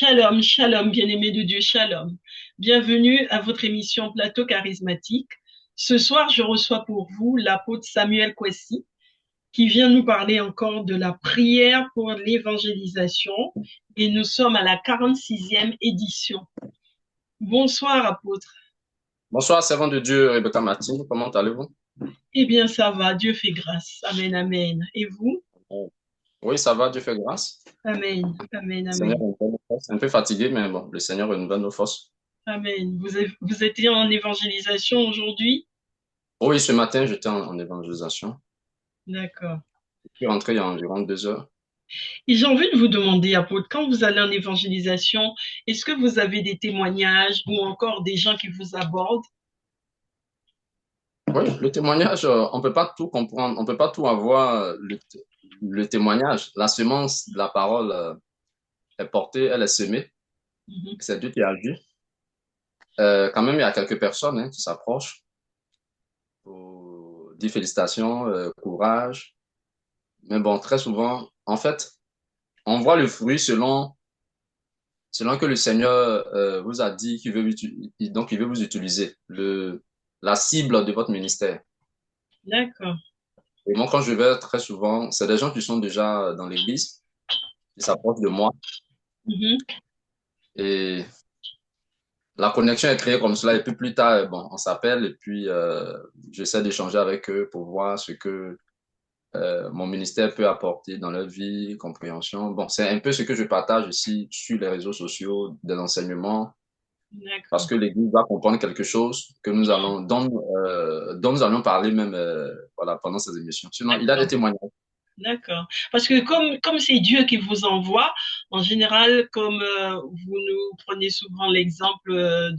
Shalom, shalom, bien-aimés de Dieu, shalom. Bienvenue à votre émission Plateau charismatique. Ce soir, je reçois pour vous l'apôtre Samuel Kwesi qui vient nous parler encore de la prière pour l'évangélisation et nous sommes à la 46e édition. Bonsoir, apôtre. Bonsoir, servant de Dieu, Rebecca Martin. Comment allez-vous? Eh bien, ça va, Dieu fait grâce. Amen, amen. Et vous? Oui, ça va, Dieu fait grâce. Amen, amen, Le Seigneur amen. renouvelle nos forces. Un peu fatigué, mais bon, le Seigneur renouvelle nos forces. Amen. Vous étiez en évangélisation aujourd'hui? Oui, ce matin, j'étais en évangélisation. D'accord. Je suis rentré il y a environ 2 heures. Et j'ai envie de vous demander, apôtre, quand vous allez en évangélisation, est-ce que vous avez des témoignages ou encore des gens qui vous abordent? Oui, le témoignage, on peut pas tout comprendre, on peut pas tout avoir. Le témoignage, la semence de la parole est portée, elle est semée. Mhm. C'est Dieu qui agit. Quand même, il y a quelques personnes qui s'approchent pour dire félicitations, courage. Mais bon, très souvent, en fait, on voit le fruit selon que le Seigneur vous a dit donc il veut vous utiliser, la cible de votre ministère. D'accord. Et moi, quand je vais très souvent, c'est des gens qui sont déjà dans l'église, qui s'approchent de moi, Mhm. et la connexion est créée comme cela. Et puis plus tard, bon, on s'appelle et puis j'essaie d'échanger avec eux pour voir ce que mon ministère peut apporter dans leur vie, compréhension. Bon, c'est un peu ce que je partage ici sur les réseaux sociaux, des enseignements. Parce D'accord. que l'Église va comprendre quelque chose dont nous allons parler même voilà, pendant ces émissions. Sinon, il a des D'accord. témoignages. D'accord. Parce que comme c'est Dieu qui vous envoie, en général, comme vous nous prenez souvent l'exemple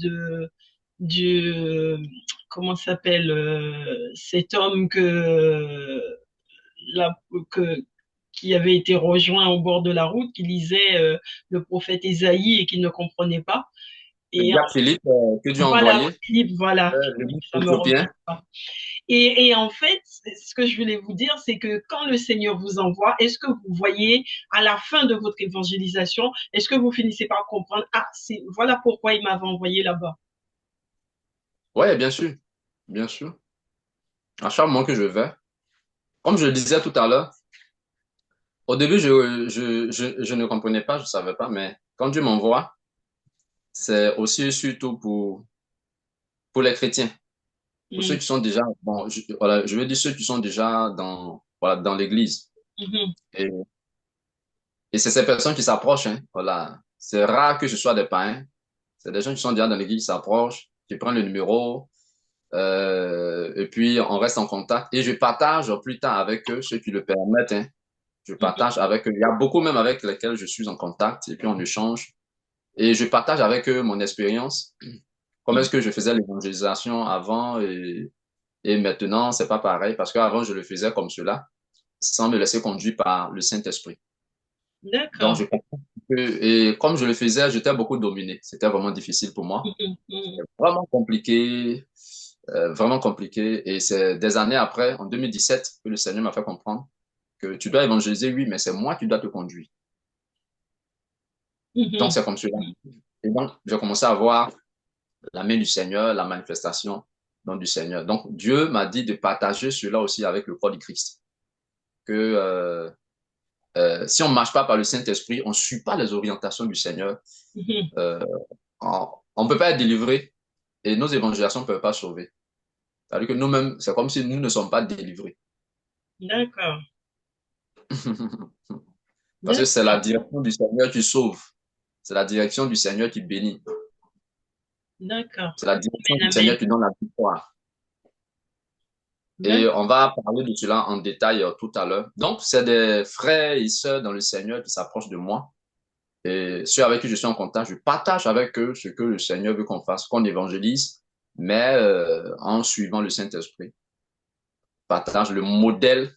du, comment s'appelle, cet homme la, que, qui avait été rejoint au bord de la route, qui lisait le prophète Ésaïe et qui ne comprenait pas. Le Et diable Philippe, que Dieu a voilà, envoyé, Philippe, voilà, l'église ça me revient éthiopien. pas. Et en fait, ce que je voulais vous dire, c'est que quand le Seigneur vous envoie, est-ce que vous voyez à la fin de votre évangélisation, est-ce que vous finissez par comprendre, ah, voilà pourquoi il m'avait envoyé là-bas. Oui, bien sûr. Bien sûr. À chaque moment que je vais, comme je le disais tout à l'heure, au début, je ne comprenais pas, je ne savais pas, mais quand Dieu m'envoie, c'est aussi surtout pour les chrétiens, pour ceux Mm. qui sont déjà, bon, voilà, je veux dire ceux qui sont déjà voilà, dans l'église. Mhm. Et Et c'est ces personnes qui s'approchent, hein, voilà. C'est rare que ce soit des païens. C'est des gens qui sont déjà dans l'église, qui s'approchent, qui prennent le numéro, et puis on reste en contact. Et je partage plus tard avec eux, ceux qui le permettent, hein. Je Mhm. partage avec eux. Il y a beaucoup même avec lesquels je suis en contact, et puis on échange. Et je partage avec eux mon expérience. Comment Mhm. est-ce que je faisais l'évangélisation avant et maintenant, c'est pas pareil, parce qu'avant, je le faisais comme cela, sans me laisser conduire par le Saint-Esprit. Donc, D'accord. je comprends et comme je le faisais, j'étais beaucoup dominé. C'était vraiment difficile pour moi. Mhm. Mhm. Vraiment compliqué. Et c'est des années après, en 2017, que le Seigneur m'a fait comprendre que tu dois évangéliser, oui, mais c'est moi qui dois te conduire. Donc, Mhm. c'est comme cela. Et donc, j'ai commencé à voir la main du Seigneur, la manifestation donc, du Seigneur. Donc, Dieu m'a dit de partager cela aussi avec le corps du Christ. Que si on ne marche pas par le Saint-Esprit, on ne suit pas les orientations du Seigneur, Mhm. euh, on ne peut pas être délivré et nos évangélisations ne peuvent pas sauver. C'est-à-dire que nous-mêmes, c'est comme si nous ne sommes pas délivrés. D'accord. Parce que c'est la D'accord. direction du Seigneur qui sauve. C'est la direction du Seigneur qui bénit. D'accord. C'est la direction du Amen, amen. Seigneur qui donne la victoire. Et D'accord. on va parler de cela en détail tout à l'heure. Donc, c'est des frères et sœurs dans le Seigneur qui s'approchent de moi. Et ceux avec qui je suis en contact, je partage avec eux ce que le Seigneur veut qu'on fasse, qu'on évangélise, mais en suivant le Saint-Esprit. Partage le modèle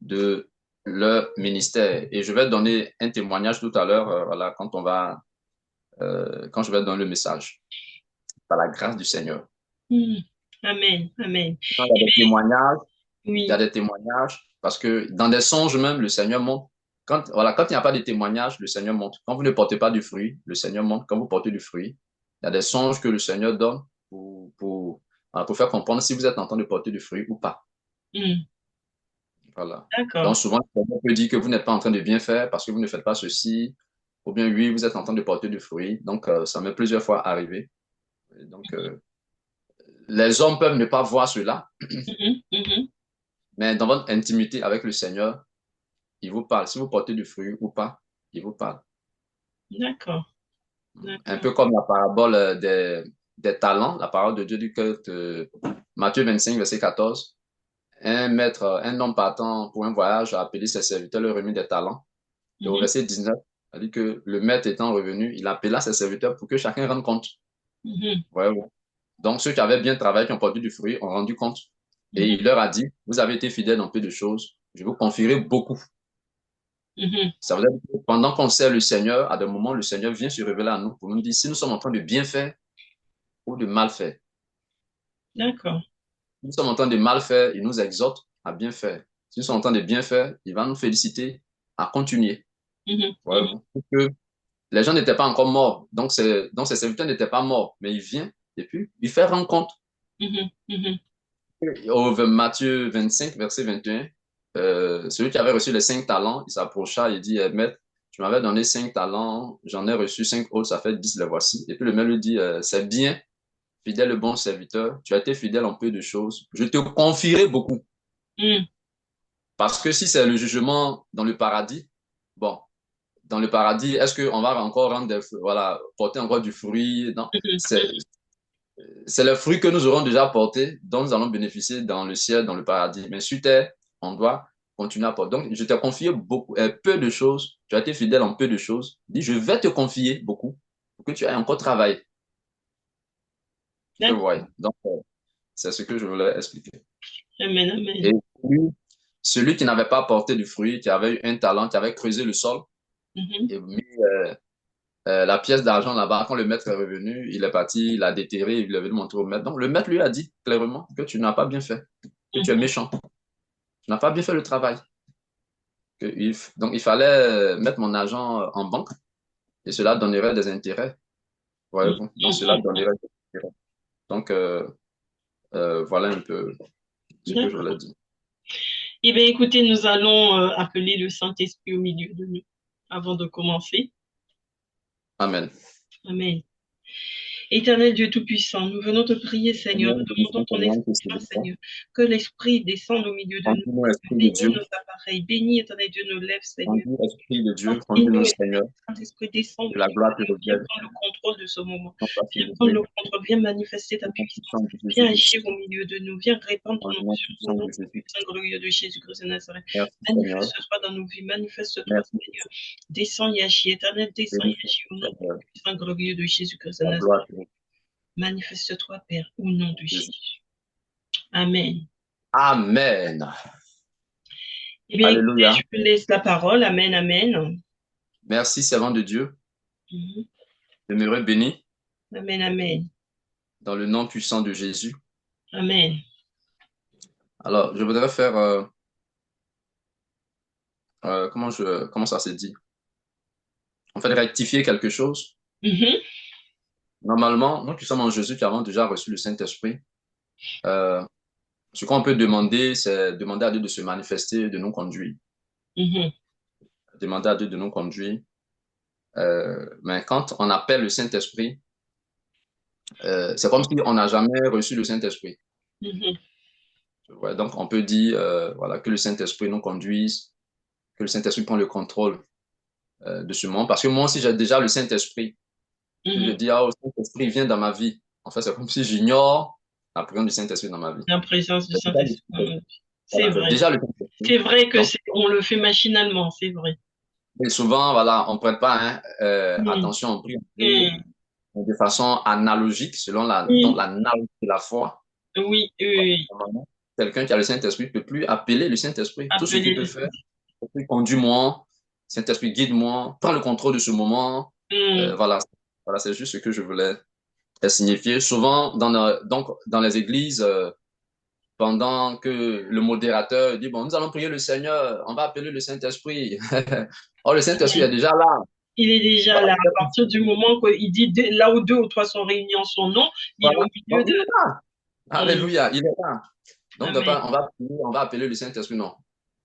de leur ministère. Et je vais donner un témoignage tout à l'heure, voilà, quand je vais donner le message. Par la grâce du Seigneur. Mhm. Amen, amen. Il y a des témoignages, il y a Oui. des témoignages, parce que dans des songes même, le Seigneur montre. Quand il n'y a pas de témoignage, le Seigneur montre. Quand vous ne portez pas du fruit, le Seigneur montre. Quand vous portez du fruit, il y a des songes que le Seigneur donne pour faire comprendre si vous êtes en train de porter du fruit ou pas. Hmm. Voilà. D'accord. Donc, souvent, le Seigneur peut dire que vous n'êtes pas en train de bien faire parce que vous ne faites pas ceci, ou bien oui, vous êtes en train de porter du fruit. Donc, ça m'est plusieurs fois arrivé. Et donc, les hommes peuvent ne pas voir cela, Mhm, mhm. mais dans votre intimité avec le Seigneur, il vous parle. Si vous portez du fruit ou pas, il vous parle. D'accord. Un D'accord. peu comme la parabole des talents, la parole de Dieu dit que Matthieu 25, verset 14, un homme partant pour un voyage a appelé ses serviteurs, leur remis des talents. Et au Mhm, verset 19, il dit que le maître étant revenu, il appela ses serviteurs pour que chacun rende compte. mhm, Ouais, ouais. Donc, ceux qui avaient bien travaillé, qui ont produit du fruit, ont rendu compte. Et mhm, il leur a dit, vous avez été fidèles dans peu de choses, je vous confierai beaucoup. mhm. Ça veut dire que pendant qu'on sert le Seigneur, à des moments, le Seigneur vient se révéler à nous pour nous dire si nous sommes en train de bien faire ou de mal faire. D'accord. Si nous sommes en train de mal faire, il nous exhorte à bien faire. Si nous sommes en train de bien faire, il va nous féliciter à continuer. Mhm, Ouais, mhm, bon. Parce que les gens n'étaient pas encore morts, donc ces serviteurs n'étaient pas morts, mais il vient et puis il fait rendre compte. mhm, mhm, Au Matthieu 25, verset 21, celui qui avait reçu les 5 talents, il s'approcha et dit, Maître, tu m'avais donné 5 talents, j'en ai reçu 5 autres, ça fait 10, les voici. Et puis le maître lui dit, c'est bien, fidèle et bon serviteur, tu as été fidèle en peu de choses, je te confierai beaucoup. mhm, Parce que si c'est le jugement dans le paradis, bon, dans le paradis, est-ce qu'on va encore voilà, porter encore du fruit? Non, mhm, c'est le fruit que nous aurons déjà porté, dont nous allons bénéficier dans le ciel, dans le paradis. Mais sur terre, on doit continuer à porter. Donc, je t'ai confié peu de choses. Tu as été fidèle en peu de choses. Dis, je vais te confier beaucoup pour que tu aies encore travaillé. Tu d'accord. vois. Donc, c'est ce que je voulais expliquer. Amen, Et amen. puis, celui qui n'avait pas porté du fruit, qui avait eu un talent, qui avait creusé le sol Mhm, et mis la pièce d'argent là-bas, quand le maître est revenu, il est parti, il a déterré, il est venu montrer au maître. Donc, le maître lui a dit clairement que tu n'as pas bien fait, que tu es mhm. méchant. Tu n'as pas bien fait le travail. Donc, il fallait mettre mon argent en banque et cela donnerait des intérêts. Mhm, Voyez-vous? Donc, cela mhm. donnerait des intérêts. Donc, voilà un peu ce que je voulais D'accord. dire. Eh bien, écoutez, nous allons appeler le Saint-Esprit au milieu de nous avant de commencer. Amen. Amen. Éternel Dieu Tout-Puissant, nous venons te prier, Seigneur. Seigneur, Nous nous demandons bénissons ton ton nom, Esprit, tes serviteurs. Seigneur. Que l'Esprit descende au milieu de nous. Conduis-nous, Esprit de Bénis Dieu. nos appareils. Bénis, Éternel Dieu, nos lèvres, Seigneur. Conduis, Esprit de Dieu. Bénis-nous, Conduis-nous, Esprit Seigneur. Saint-Esprit, descends au Que la milieu gloire de te nous. Viens revienne. prendre le contrôle de ce moment. Non pas Viens prendre célébrer. le contrôle. Viens manifester ta Au nom puissance. puissant de Viens Jésus-Christ. agir au milieu de nous. Viens répandre ton Au nom onction au puissant nom de Jésus-Christ. puissant glorieux de Jésus-Christ de Nazareth. Merci, Seigneur. Manifeste-toi dans nos vies. Manifeste-toi, Merci, Seigneur. Descends et agis. Éternel, descends béni et soit agis au nom Seigneur. puissant glorieux de Jésus-Christ de La Nazareth. gloire te Manifeste-toi, Père, au nom de revienne. Jésus. Amen. Amen. Eh bien, écoutez, Alléluia. je vous laisse la parole. Amen, amen. Merci, servant de Dieu. Mhm. Demeurez béni Amen, amen. dans le nom puissant de Jésus. Amen. Alors, je voudrais faire, comment ça se dit? En fait, rectifier quelque chose. Mhm, Normalement, nous qui sommes en Jésus, qui avons déjà reçu le Saint-Esprit, euh, ce qu'on peut demander, c'est demander à Dieu de se manifester, de nous conduire. mhm, Demander à Dieu de nous conduire. Mais quand on appelle le Saint-Esprit, c'est comme si on n'a jamais reçu le Saint-Esprit. mhm, Ouais, donc, on peut dire voilà, que le Saint-Esprit nous conduise, que le Saint-Esprit prend le contrôle de ce monde. Parce que moi aussi, j'ai déjà le Saint-Esprit. Si je mhm. dis, ah, le Saint-Esprit vient dans ma vie. En fait, c'est comme si j'ignore la présence du Saint-Esprit dans ma vie. La présence du J'ai déjà le Saint-Esprit dans Saint-Esprit. notre vie. C'est Voilà, j'ai vrai. déjà le Saint-Esprit. C'est vrai que Donc, on le fait machinalement, c'est vrai. et souvent, voilà, on ne prête pas hein, Mhm, attention, on prie mhm. de façon analogique, selon donc Oui, l'analogie de la foi. oui, Voilà, oui. normalement, quelqu'un qui a le Saint-Esprit ne peut plus appeler le Saint-Esprit. Tout ce qu'il Appeler peut le faire, Saint-Esprit, conduis-moi, Saint-Esprit, guide-moi, prends le contrôle de ce moment. Saint. Voilà, voilà, c'est juste ce que je voulais signifier. Souvent, donc, dans les églises, pendant que le modérateur dit, bon, nous allons prier le Seigneur, on va appeler le Saint-Esprit. Oh, le Saint-Esprit est déjà là. Il est déjà Voilà, là. À partir du moment qu'il dit là où deux ou trois sont réunis en son nom, il est voilà. au milieu Donc, il de. est là. Mm. Alléluia, il est là. Donc, Amen. on va appeler le Saint-Esprit. Non.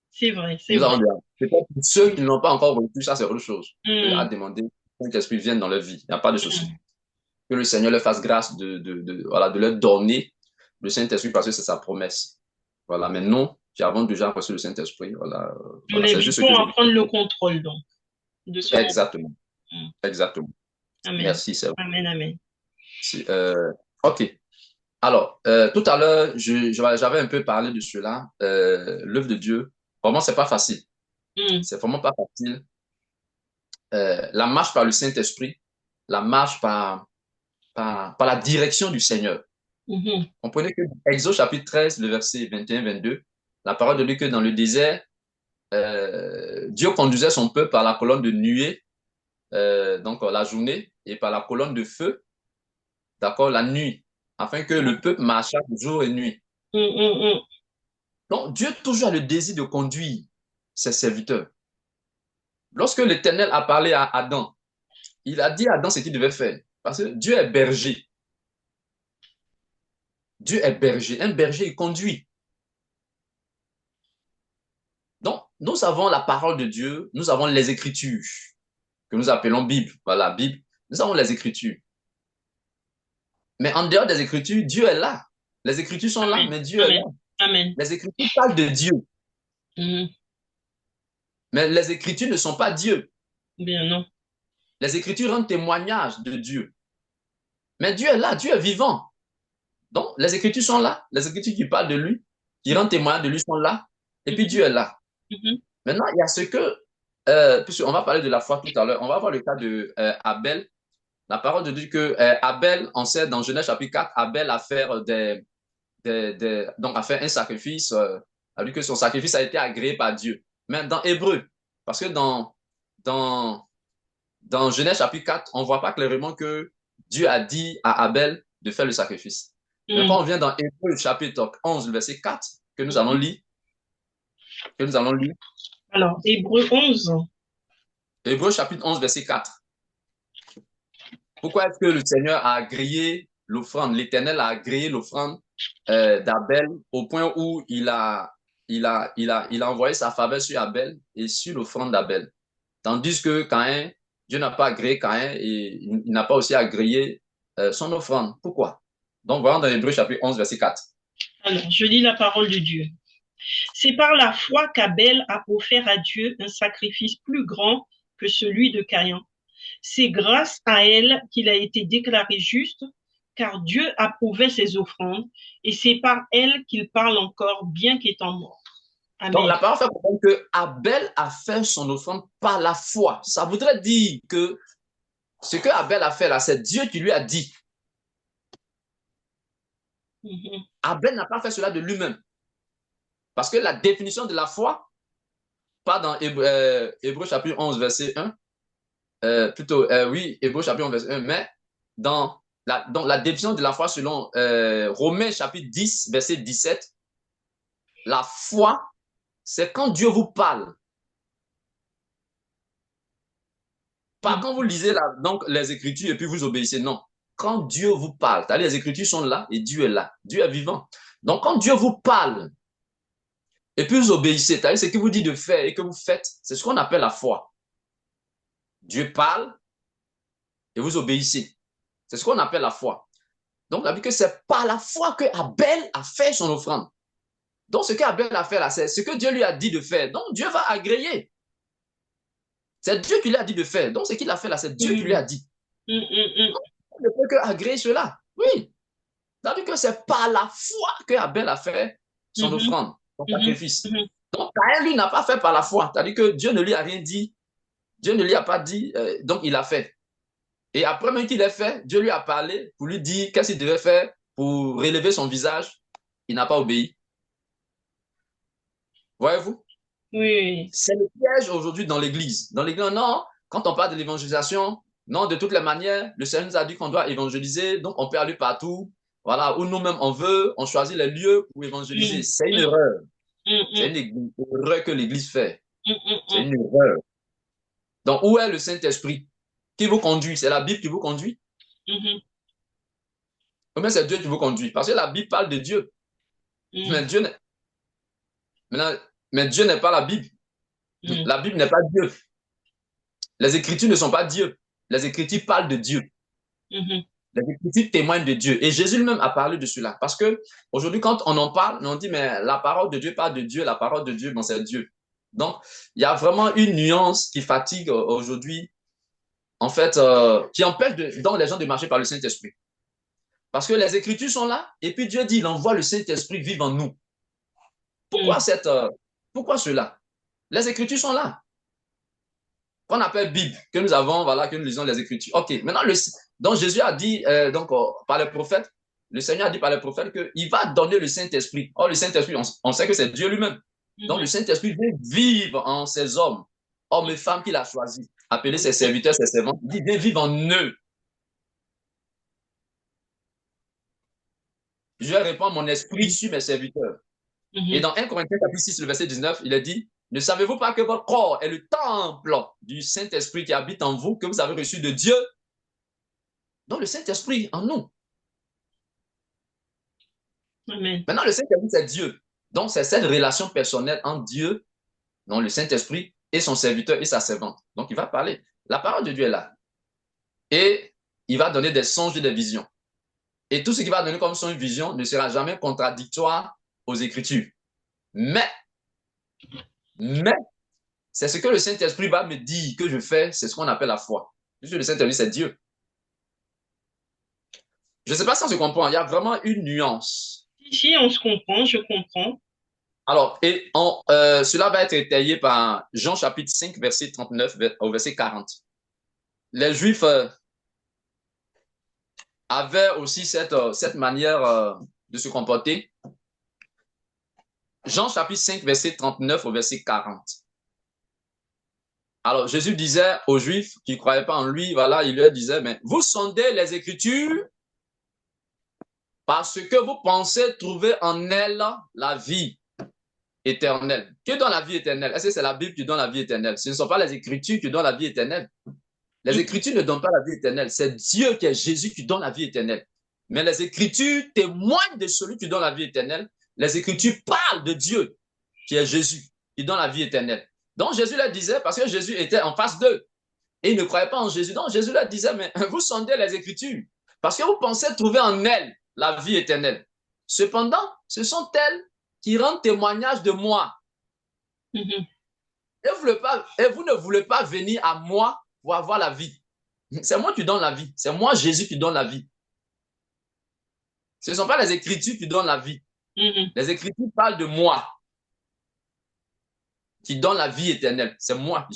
C'est vrai, c'est Nous vrai. avons déjà. Peut-être pour ceux qui ne l'ont pas encore reçu, ça c'est autre chose. À Mm, demander que le Saint-Esprit vienne dans leur vie. Il n'y a pas de souci. mm. Que le Seigneur leur fasse grâce voilà, de leur donner le Saint-Esprit parce que c'est sa promesse. Voilà. Mais non, qui avons déjà reçu le Saint-Esprit. Voilà. On Voilà. est C'est venu juste ce que pour je en veux prendre dire. le contrôle, donc, de ce moment. Exactement. Mm. Exactement. Amen. Merci, c'est vrai. Amen, amen. OK. Alors, tout à l'heure, j'avais un peu parlé de cela. L'œuvre de Dieu, vraiment, c'est pas facile. Mm, C'est vraiment pas facile. La marche par le Saint-Esprit, la marche par la direction du Seigneur. mhm, Comprenez que Exode chapitre 13, le verset 21-22, la parole de Dieu que dans le désert, Dieu conduisait son peuple par la colonne de nuée, donc la journée, et par la colonne de feu, d'accord, la nuit, afin que le peuple marchât jour et nuit. mm, mm, mm. Donc Dieu toujours a le désir de conduire ses serviteurs. Lorsque l'Éternel a parlé à Adam, il a dit à Adam ce qu'il devait faire. Parce que Dieu est berger. Dieu est berger. Un berger, il conduit. Donc, nous avons la parole de Dieu, nous avons les Écritures, que nous appelons Bible. Voilà, Bible. Nous avons les Écritures. Mais en dehors des Écritures, Dieu est là. Les Écritures sont là, Amen. mais Dieu est là. Amen. Amen. Les Écritures parlent de Dieu, Mm. mais les Écritures ne sont pas Dieu. Bien, non. Les Écritures rendent témoignage de Dieu. Mais Dieu est là, Dieu est vivant. Donc, les Écritures sont là, les Écritures qui parlent de lui, qui rendent témoignage de lui sont là, et puis Mhm, Dieu est là. mhm, Maintenant, il y a ce que, puisqu'on va parler de la foi tout à l'heure, on va voir le cas de Abel. La parole de Dieu que Abel, on sait dans Genèse chapitre 4, Abel a fait donc a fait un sacrifice, a dit que son sacrifice a été agréé par Dieu. Mais dans Hébreu, parce que dans, dans Genèse chapitre 4, on ne voit pas clairement que Dieu a dit à Abel de faire le sacrifice. Mais mm, quand on vient dans Hébreu chapitre 11, verset 4, que nous allons mhm. lire, que nous allons lire, Alors, Hébreu 11. Hébreu chapitre 11, verset 4. Pourquoi est-ce que le Seigneur a agréé l'offrande, l'Éternel a agréé l'offrande d'Abel au point où il a envoyé sa faveur sur Abel et sur l'offrande d'Abel. Tandis que Caïn, Dieu n'a pas agréé Caïn et il n'a pas aussi agréé son offrande. Pourquoi? Donc, voyons dans Hébreu chapitre 11, verset 4. Alors, je lis la parole de Dieu. C'est par la foi qu'Abel a offert à Dieu un sacrifice plus grand que celui de Caïn. C'est grâce à elle qu'il a été déclaré juste, car Dieu approuvait ses offrandes, et c'est par elle qu'il parle encore, bien qu'étant mort. Donc, Amen. la parole fait comprendre que Abel a fait son offrande par la foi. Ça voudrait dire que ce que Abel a fait là, c'est Dieu qui lui a dit. Mhm. Abel n'a pas fait cela de lui-même. Parce que la définition de la foi, pas dans Hébreu chapitre 11, verset 1, oui, Hébreu chapitre 11, verset 1, mais dans la définition de la foi selon Romains chapitre 10, verset 17, la foi, c'est quand Dieu vous parle. Pas Mhm. quand vous lisez donc les Écritures et puis vous obéissez, non. Quand Dieu vous parle, les Écritures sont là et Dieu est là. Dieu est vivant. Donc quand Dieu vous parle et puis vous obéissez, ce qu'il vous dit de faire et que vous faites, c'est ce qu'on appelle la foi. Dieu parle et vous obéissez. C'est ce qu'on appelle la foi. Donc, la Bible que c'est par la foi que Abel a fait son offrande. Donc, ce qu'Abel a fait là, c'est ce que Dieu lui a dit de faire. Donc, Dieu va agréer. C'est Dieu qui lui a dit de faire. Donc, ce qu'il a fait là, c'est Dieu qui lui a dit. Mhm. Mhm. Il ne peut qu'agréer cela. Oui. C'est-à-dire que c'est par la foi que Abel a fait son Mhm. offrande, son Mhm. sacrifice. Mhm. Donc, Caïn, lui, n'a pas fait par la foi. C'est-à-dire que Dieu ne lui a rien dit. Dieu ne lui a pas dit, donc il a fait. Et après même qu'il ait fait, Dieu lui a parlé pour lui dire qu'est-ce qu'il devait faire pour relever son visage. Il n'a pas obéi. Voyez-vous? Oui. C'est le piège aujourd'hui dans l'Église. Dans l'Église, non, quand on parle de l'évangélisation, non, de toutes les manières, le Seigneur nous a dit qu'on doit évangéliser, donc on peut aller partout. voilà, où nous-mêmes on choisit les lieux pour évangéliser. mm, C'est une mm, erreur. C'est mm, une erreur que l'Église fait. mm, C'est mm, une erreur. Donc, où est le Saint-Esprit? Qui vous conduit? C'est la Bible qui vous conduit? mm, Ou bien c'est Dieu qui vous conduit? Parce que la Bible parle de Dieu. mm, Mais Dieu n'est maintenant, mais Dieu n'est pas la Bible. mm, La Bible n'est pas Dieu. Les Écritures ne sont pas Dieu. Les Écritures parlent de Dieu. mm, Les Écritures témoignent de Dieu. Et Jésus lui-même a parlé de cela. Parce que aujourd'hui, quand on en parle, on dit, mais la parole de Dieu parle de Dieu, la parole de Dieu, bon, c'est Dieu. Donc, il y a vraiment une nuance qui fatigue aujourd'hui, en fait, qui empêche donc les gens de marcher par le Saint-Esprit. Parce que les Écritures sont là, et puis Dieu dit, il envoie le Saint-Esprit vivre en nous. Pourquoi mm. pourquoi cela? Les Écritures sont là. Qu'on appelle Bible, que nous avons, voilà, que nous lisons les Écritures. OK, maintenant, donc Jésus a dit, par les prophètes, le Seigneur a dit par les prophètes qu'il va donner le Saint-Esprit. Or, le Saint-Esprit, on sait que c'est Dieu lui-même. Donc, le Saint-Esprit vient vivre en ces hommes et femmes qu'il a choisis, appeler ses serviteurs, ses servants. Il vient vivre en eux. Je vais répandre mon esprit sur mes serviteurs. Et dans 1 Corinthiens chapitre 6, le verset 19, il est dit, ne savez-vous pas que votre corps est le temple du Saint-Esprit qui habite en vous, que vous avez reçu de Dieu? Donc, le Saint-Esprit en nous. Amen. Maintenant, le Saint-Esprit, c'est Dieu. Donc, c'est cette relation personnelle entre Dieu, donc le Saint-Esprit, et son serviteur et sa servante. Donc, il va parler. La parole de Dieu est là. Et il va donner des songes et des visions. Et tout ce qu'il va donner comme songe et vision ne sera jamais contradictoire aux Écritures. Mais, c'est ce que le Saint-Esprit va me dire que je fais, c'est ce qu'on appelle la foi. Puisque le Saint-Esprit, c'est Dieu. Je ne sais pas si on se comprend. Il y a vraiment une nuance. Si, on se comprend, je comprends. Alors, cela va être étayé par Jean chapitre 5, verset 39 au verset 40. Les Juifs avaient aussi cette manière de se comporter. Jean chapitre 5, verset 39 au verset 40. Alors, Jésus disait aux Juifs qui ne croyaient pas en lui, voilà, il leur disait, mais vous sondez les Écritures parce que vous pensez trouver en elles la vie éternelle. Qui donne la vie éternelle? Est-ce que c'est la Bible qui donne la vie éternelle? Ce ne sont pas les Écritures qui donnent la vie éternelle. Les Écritures ne donnent pas la vie éternelle. C'est Dieu qui est Jésus qui donne la vie éternelle. Mais les Écritures témoignent de celui qui donne la vie éternelle. Les Écritures parlent de Dieu qui est Jésus qui donne la vie éternelle. Donc Jésus leur disait, parce que Jésus était en face d'eux, et ils ne croyaient pas en Jésus. Donc Jésus leur disait, mais vous sondez les Écritures, parce que vous pensez trouver en elles la vie éternelle. Cependant, ce sont elles qui rendent témoignage de moi. Mhm. Et vous ne voulez pas venir à moi pour avoir la vie. C'est moi qui donne la vie. C'est moi, Jésus, qui donne la vie. Ce ne sont pas les Écritures qui donnent la vie. Mhm. Les Écritures parlent de moi, qui donne la vie éternelle. C'est moi,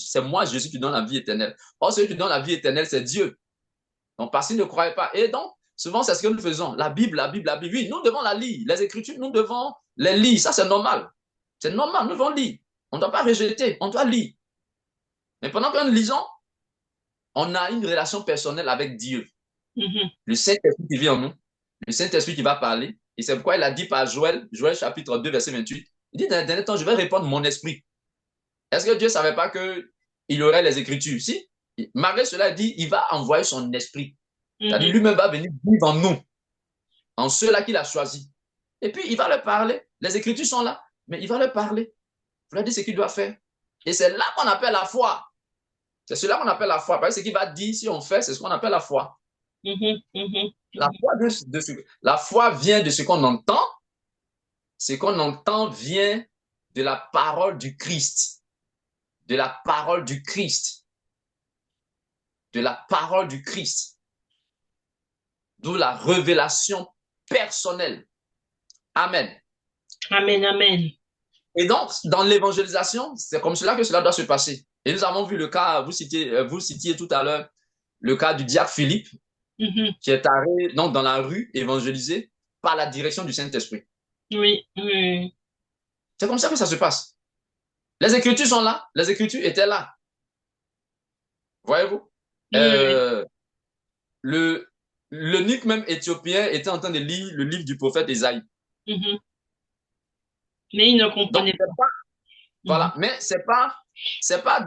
Jésus, qui donne la vie éternelle. Or, celui qui donne la vie éternelle, c'est Dieu. Donc, parce qu'ils ne croyaient pas. Et donc, souvent, c'est ce que nous faisons. La Bible, la Bible, la Bible. Oui, nous devons la lire. Les Écritures, nous devons les lire. Ça, c'est normal. C'est normal, nous devons lire. On ne doit pas rejeter, on doit lire. Mais pendant que nous lisons, on a une relation personnelle avec Dieu. Mhm. Le Saint-Esprit qui vit en nous, le Saint-Esprit qui va parler. Et c'est pourquoi il a dit par Joël chapitre 2, verset 28, il dit, dans le dernier temps, je vais répandre mon esprit. Est-ce que Dieu ne savait pas qu'il aurait les Écritures? Si. Malgré cela, il dit, il va envoyer son esprit. C'est-à-dire, lui-même va venir vivre en nous, en ceux-là qu'il a choisis. Et puis, il va leur parler. Les Écritures sont là, mais il va leur parler. Il va leur dire ce qu'il doit faire. Et c'est là qu'on appelle la foi. C'est cela qu'on appelle la foi. Parce que ce qu'il va dire, si on fait, c'est ce qu'on appelle la foi. La foi vient de ce qu'on entend. Ce qu'on entend vient de la parole du Christ. De la parole du Christ. De la parole du Christ. D'où la révélation personnelle. Amen. Amen, amen. Et donc, dans l'évangélisation, c'est comme cela que cela doit se passer. Et nous avons vu le cas, vous citiez tout à l'heure, le cas du diacre Philippe, qui est allé donc, dans la rue évangélisé par la direction du Saint-Esprit. Oui, oui. C'est comme ça que ça se passe. Les Écritures sont là, les Écritures étaient là. Voyez-vous? Oui. l'eunuque même éthiopien était en train de lire le livre du prophète Ésaïe. Mhm. Mais il ne Donc, comprenait pas. Mhm. voilà. Mais c'est pas c'est pas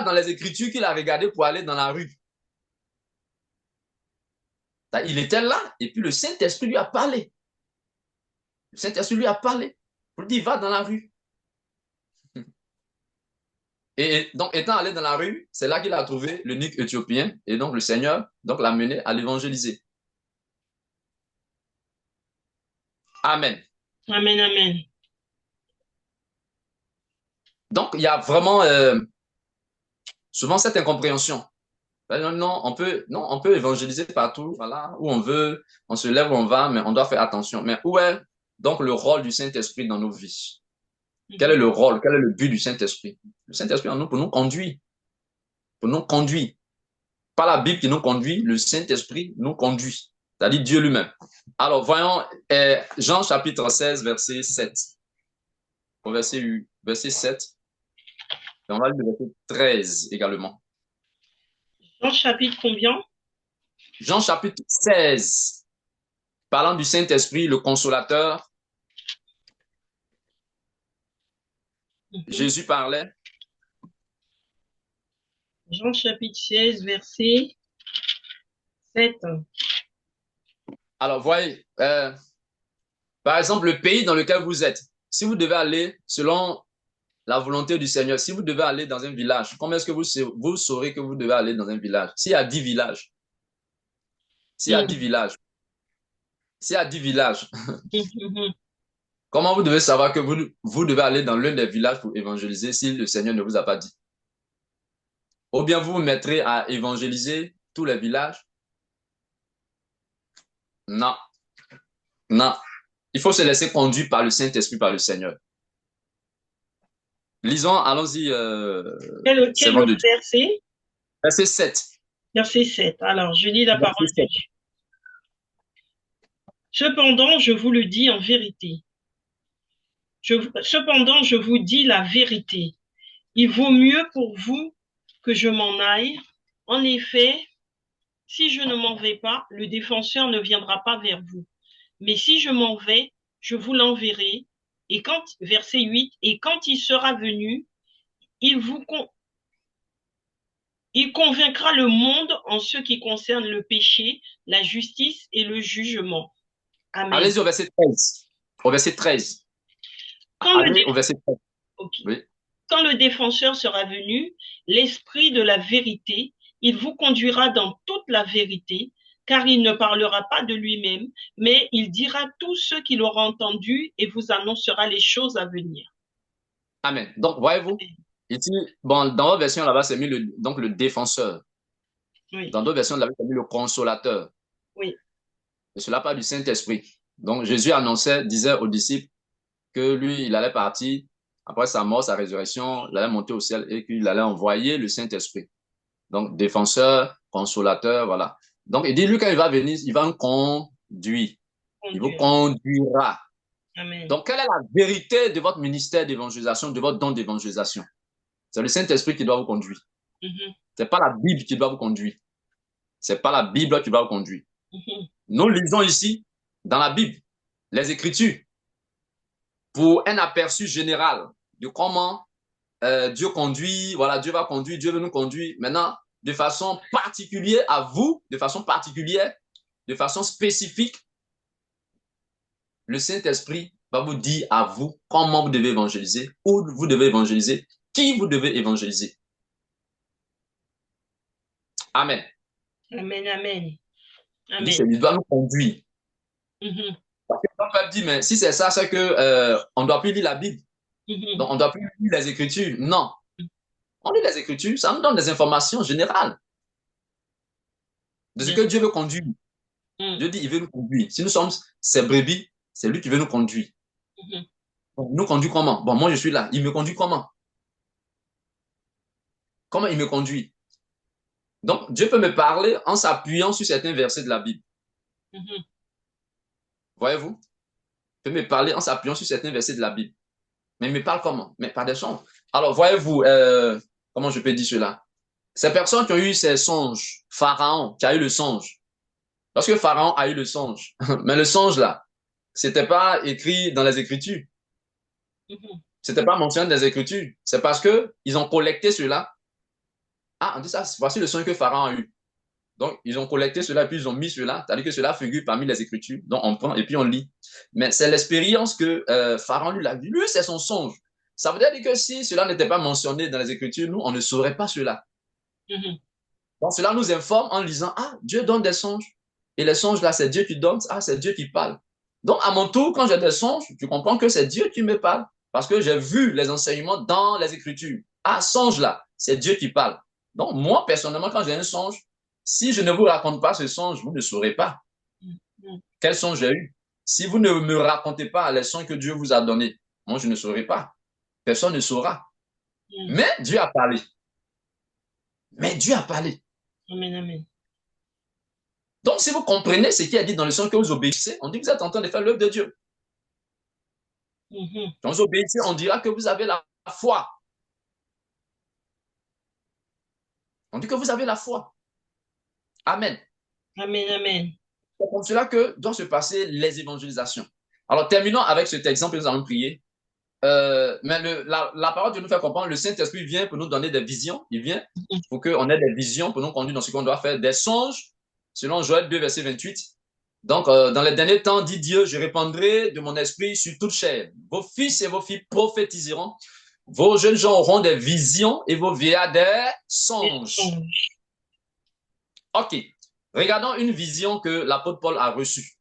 dans les Écritures qu'il a regardé pour aller dans la rue. Il était là et puis le Saint-Esprit lui a parlé. Le Saint-Esprit lui a parlé. Pour lui dire, va dans la rue. Et donc, étant allé dans la rue, c'est là qu'il a trouvé l'eunuque éthiopien. Et donc, le Seigneur donc l'a mené à l'évangéliser. Amen. Amen, amen. Donc, il y a vraiment souvent cette incompréhension. Non, on peut évangéliser partout, voilà, où on veut, on se lève où on va, mais on doit faire attention. Mais où est donc le rôle du Saint-Esprit dans nos vies? Quel est Mhm. le rôle, quel est le but du Saint-Esprit? Le Saint-Esprit en nous pour nous conduire, pour nous conduire. Pas la Bible qui nous conduit, le Saint-Esprit nous conduit, c'est-à-dire Dieu lui-même. Alors, voyons Jean chapitre 16, verset 7. Au verset 7, et on va lire le verset 13 également. Jean chapitre combien? Jean chapitre 16, parlant du Saint-Esprit, le consolateur, Mhm. Jésus parlait. Jean chapitre 16, verset 7. Alors, voyez, par exemple, le pays dans lequel vous êtes, si vous devez aller selon la volonté du Seigneur, si vous devez aller dans un village, comment est-ce que vous saurez que vous devez aller dans un village? S'il y a 10 villages, s'il y a 10 Mhm. villages, s'il y a 10 villages, Mhm. comment vous devez savoir que vous devez aller dans l'un des villages pour évangéliser si le Seigneur ne vous a pas dit? Ou bien vous vous mettrez à évangéliser tous les villages? Non, non. Il faut se laisser conduire par le Saint-Esprit, par le Seigneur. Lisons, allons-y, c'est Quel bon autre de Dieu. verset? Verset 7. Verset 7. Alors, je lis la Verset parole de 7. Dieu. Cependant, je vous le dis en vérité. Cependant, je vous dis la vérité. Il vaut mieux pour vous que je m'en aille. En effet, si je ne m'en vais pas, le défenseur ne viendra pas vers vous. Mais si je m'en vais, je vous l'enverrai. Et verset 8, et quand il sera venu, il vous il convaincra le monde en ce qui concerne le péché, la justice et le jugement. Amen. Allez-y au verset 13. Au verset 13. Quand le, Allez dé- au verset 13. ok. Oui. Quand le défenseur sera venu, l'esprit de la vérité, il vous conduira dans toute la vérité, car il ne parlera pas de lui-même, mais il dira tout ce qu'il aura entendu et vous annoncera les choses à venir. Amen. Donc, voyez-vous, ici, bon, dans votre version là-bas, c'est mis donc le défenseur. Oui, Dans d'autres versions, là-bas, c'est mis le consolateur. oui, Et cela part du Saint-Esprit. Donc, Jésus annonçait, disait aux disciples que lui, il allait partir après sa mort, sa résurrection, il allait monter au ciel et qu'il allait envoyer le Saint-Esprit. Donc, défenseur, consolateur, voilà. Donc, il dit, lui, quand il va venir, il va nous conduire. Il vous conduire. conduira. Amen. Donc, quelle est la vérité de votre ministère d'évangélisation, de votre don d'évangélisation? C'est le Saint-Esprit qui doit vous conduire. Mhm, C'est pas la Bible qui doit vous conduire. C'est pas la Bible qui doit vous conduire. mhm. Nous lisons ici, dans la Bible, les Écritures, pour un aperçu général de comment Dieu conduit, voilà, Dieu va conduire, Dieu veut nous conduire. Maintenant, de façon particulière à vous, de façon particulière, de façon spécifique, le Saint-Esprit va vous dire à vous comment vous devez évangéliser, où vous devez évangéliser, qui vous devez évangéliser. Amen. Amen, amen, Il dit, amen. il doit nous conduire. Mhm, Parce que on peut dire, mais si c'est ça, c'est que on ne doit plus lire la Bible. mhm. Donc, on ne doit plus lire les Écritures. Non. On lit les Écritures, ça nous donne des informations générales de ce Bien que sûr. Dieu veut conduire. Mhm, Dieu dit, il veut nous conduire. Si nous sommes ses brebis, c'est lui qui veut nous conduire. mhm. Donc, nous conduit comment? Bon, moi, je suis là. Il me conduit comment? Comment il me conduit? Donc, Dieu peut me parler en s'appuyant sur certains versets de la Bible. Mhm. Voyez-vous? Il peut me parler en s'appuyant sur certains versets de la Bible. Mais il me parle comment? Mais par des songes. Alors, voyez-vous, comment je peux dire cela? Ces personnes qui ont eu ces songes, Pharaon, qui a eu le songe, Lorsque Pharaon a eu le songe, mais le songe là, c'était pas écrit dans les Écritures. Mhm. C'était pas mentionné dans les Écritures. C'est parce que ils ont collecté cela. Ah, on dit ça, voici le songe que Pharaon a eu. Donc, ils ont collecté cela, puis ils ont mis cela, c'est-à-dire que cela figure parmi les Écritures. Donc, on prend et puis on lit. Mais c'est l'expérience que Pharaon lui a vue. Lui, c'est son songe. Ça veut dire que si cela n'était pas mentionné dans les Écritures, nous, on ne saurait pas cela. Mhm. Donc, cela nous informe en lisant, ah, Dieu donne des songes. Et les songes, là, c'est Dieu qui donne, ah, c'est Dieu qui parle. Donc, à mon tour, quand j'ai des songes, tu comprends que c'est Dieu qui me parle. Parce que j'ai vu les enseignements dans les Écritures. Ah, songe là, c'est Dieu qui parle. Donc, moi, personnellement, quand j'ai un songe, si je ne vous raconte pas ce songe, vous ne saurez pas Mhm. quel songe j'ai eu. Si vous ne me racontez pas les songes que Dieu vous a donnés, moi, je ne saurai pas. Personne ne saura. Mhm. Mais Dieu a parlé. Mais Dieu a parlé. Amen, amen. Donc, si vous comprenez ce qui est dit dans le songe que vous obéissez, on dit que vous êtes en train de faire l'œuvre de Dieu. Mhm. Quand vous obéissez, on dira que vous avez la foi. On dit que vous avez la foi. Amen. Amen, amen. C'est comme cela que doivent se passer les évangélisations. Alors, terminons avec cet exemple et nous allons prier. Mais la parole de nous fait comprendre, le Saint-Esprit vient pour nous donner des visions. Il vient Mhm. pour qu'on ait des visions, pour nous conduire dans ce qu'on doit faire, des songes, selon Joël 2, verset 28. Donc, dans les derniers temps, dit Dieu, je répandrai de mon esprit sur toute chair. Vos fils et vos filles prophétiseront. Vos jeunes gens auront des visions et vos vieillards des Des songes. songes. OK. Regardons une vision que l'apôtre Paul a reçue.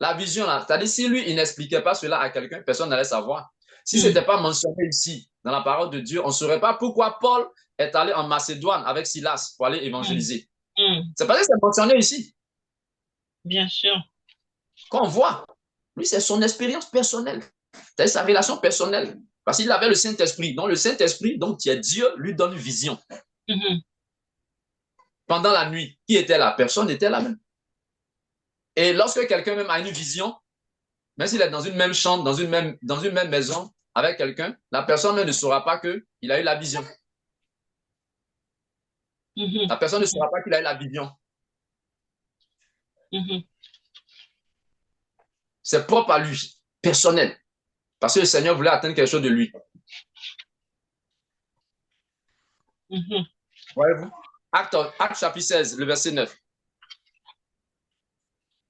La vision, là, c'est-à-dire si lui, il n'expliquait pas cela à quelqu'un, personne n'allait savoir. Si ce Mhm. n'était pas mentionné ici, dans la parole de Dieu, on ne saurait pas pourquoi Paul est allé en Macédoine avec Silas pour aller Mhm. évangéliser. Mhm. C'est parce que c'est mentionné ici Bien sûr. qu'on voit. Lui, c'est son expérience personnelle. C'est sa relation personnelle. Parce qu'il avait le Saint-Esprit. Donc, le Saint-Esprit, donc, qui est Dieu, lui donne une vision. Mhm. Pendant la nuit, qui était là? Personne n'était là même. Et lorsque quelqu'un même a une vision, même s'il est dans une même chambre, dans une même maison avec quelqu'un, la personne même ne saura pas qu'il a eu la vision. Mhm. La personne ne saura pas qu'il a eu la vision. Mhm. C'est propre à lui, personnel. Parce que le Seigneur voulait atteindre quelque chose de lui. Mhm. Voyez-vous? Acte chapitre 16, le verset 9.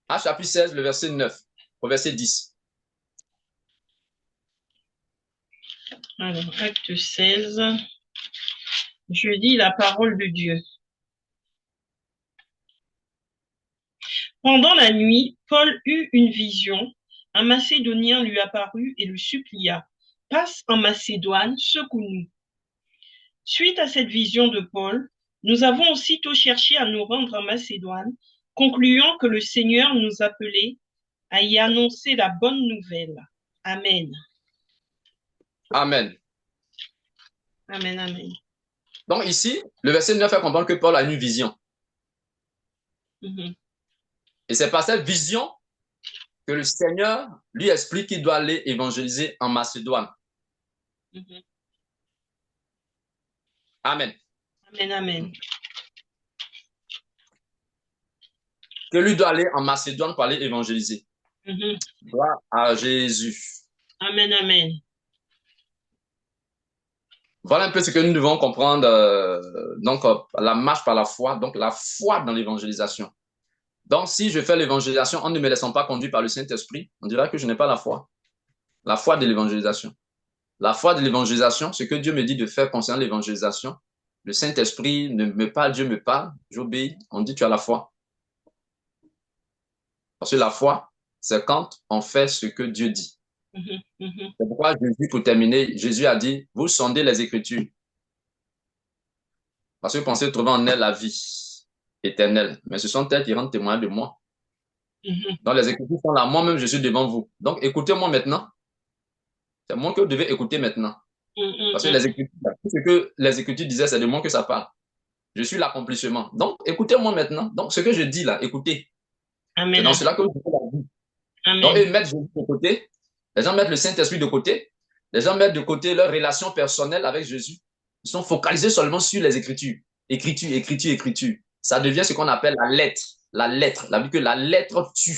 Acte chapitre 16, le verset 9, au verset 10. Alors, acte 16. Je lis la parole de Dieu. Pendant la nuit, Paul eut une vision. Un Macédonien lui apparut et le supplia. Passe en Macédoine, secoue-nous. Suite à cette vision de Paul, nous avons aussitôt cherché à nous rendre en Macédoine, concluant que le Seigneur nous appelait à y annoncer la bonne nouvelle. Amen. Amen. Amen, amen. Donc ici, le verset 9 fait comprendre que Paul a une vision. Mhm. Et c'est par cette vision que le Seigneur lui explique qu'il doit aller évangéliser en Macédoine. Mhm. Amen. Amen, amen. Que lui doit aller en Macédoine pour aller évangéliser. Mhm. Gloire à Jésus. Amen, amen. Voilà un peu ce que nous devons comprendre. Donc, la marche par la foi, donc la foi dans l'évangélisation. Donc, si je fais l'évangélisation en ne me laissant pas conduire par le Saint-Esprit, on dira que je n'ai pas la foi. La foi de l'évangélisation. La foi de l'évangélisation, ce que Dieu me dit de faire concernant l'évangélisation, le Saint-Esprit ne me parle, Dieu me parle, j'obéis, on dit tu as la foi. Parce que la foi, c'est quand on fait ce que Dieu dit. Mhm. Mhm. C'est pourquoi Jésus, pour terminer, Jésus a dit, vous sondez les Écritures, parce que vous pensez trouver en elle la vie éternelle. Mais ce sont elles qui rendent témoin de moi. Mhm. Donc les Écritures sont là, moi-même je suis devant vous. Donc écoutez-moi maintenant. C'est moi que vous devez écouter maintenant. Parce que Mhm. les Écritures, tout ce que les Écritures disaient, c'est de moi que ça parle. Je suis l'accomplissement. Donc écoutez-moi maintenant. Donc ce que je dis là, écoutez. C'est Amen, dans amen. cela que vous devez la vie. Donc Amen. ils mettent Jésus de côté. Les gens mettent le Saint-Esprit de côté. Les gens mettent de côté leur relation personnelle avec Jésus. Ils sont focalisés seulement sur les Écritures. Écriture, écriture, écriture. Ça devient ce qu'on appelle la lettre. la lettre. La Bible que la lettre tue.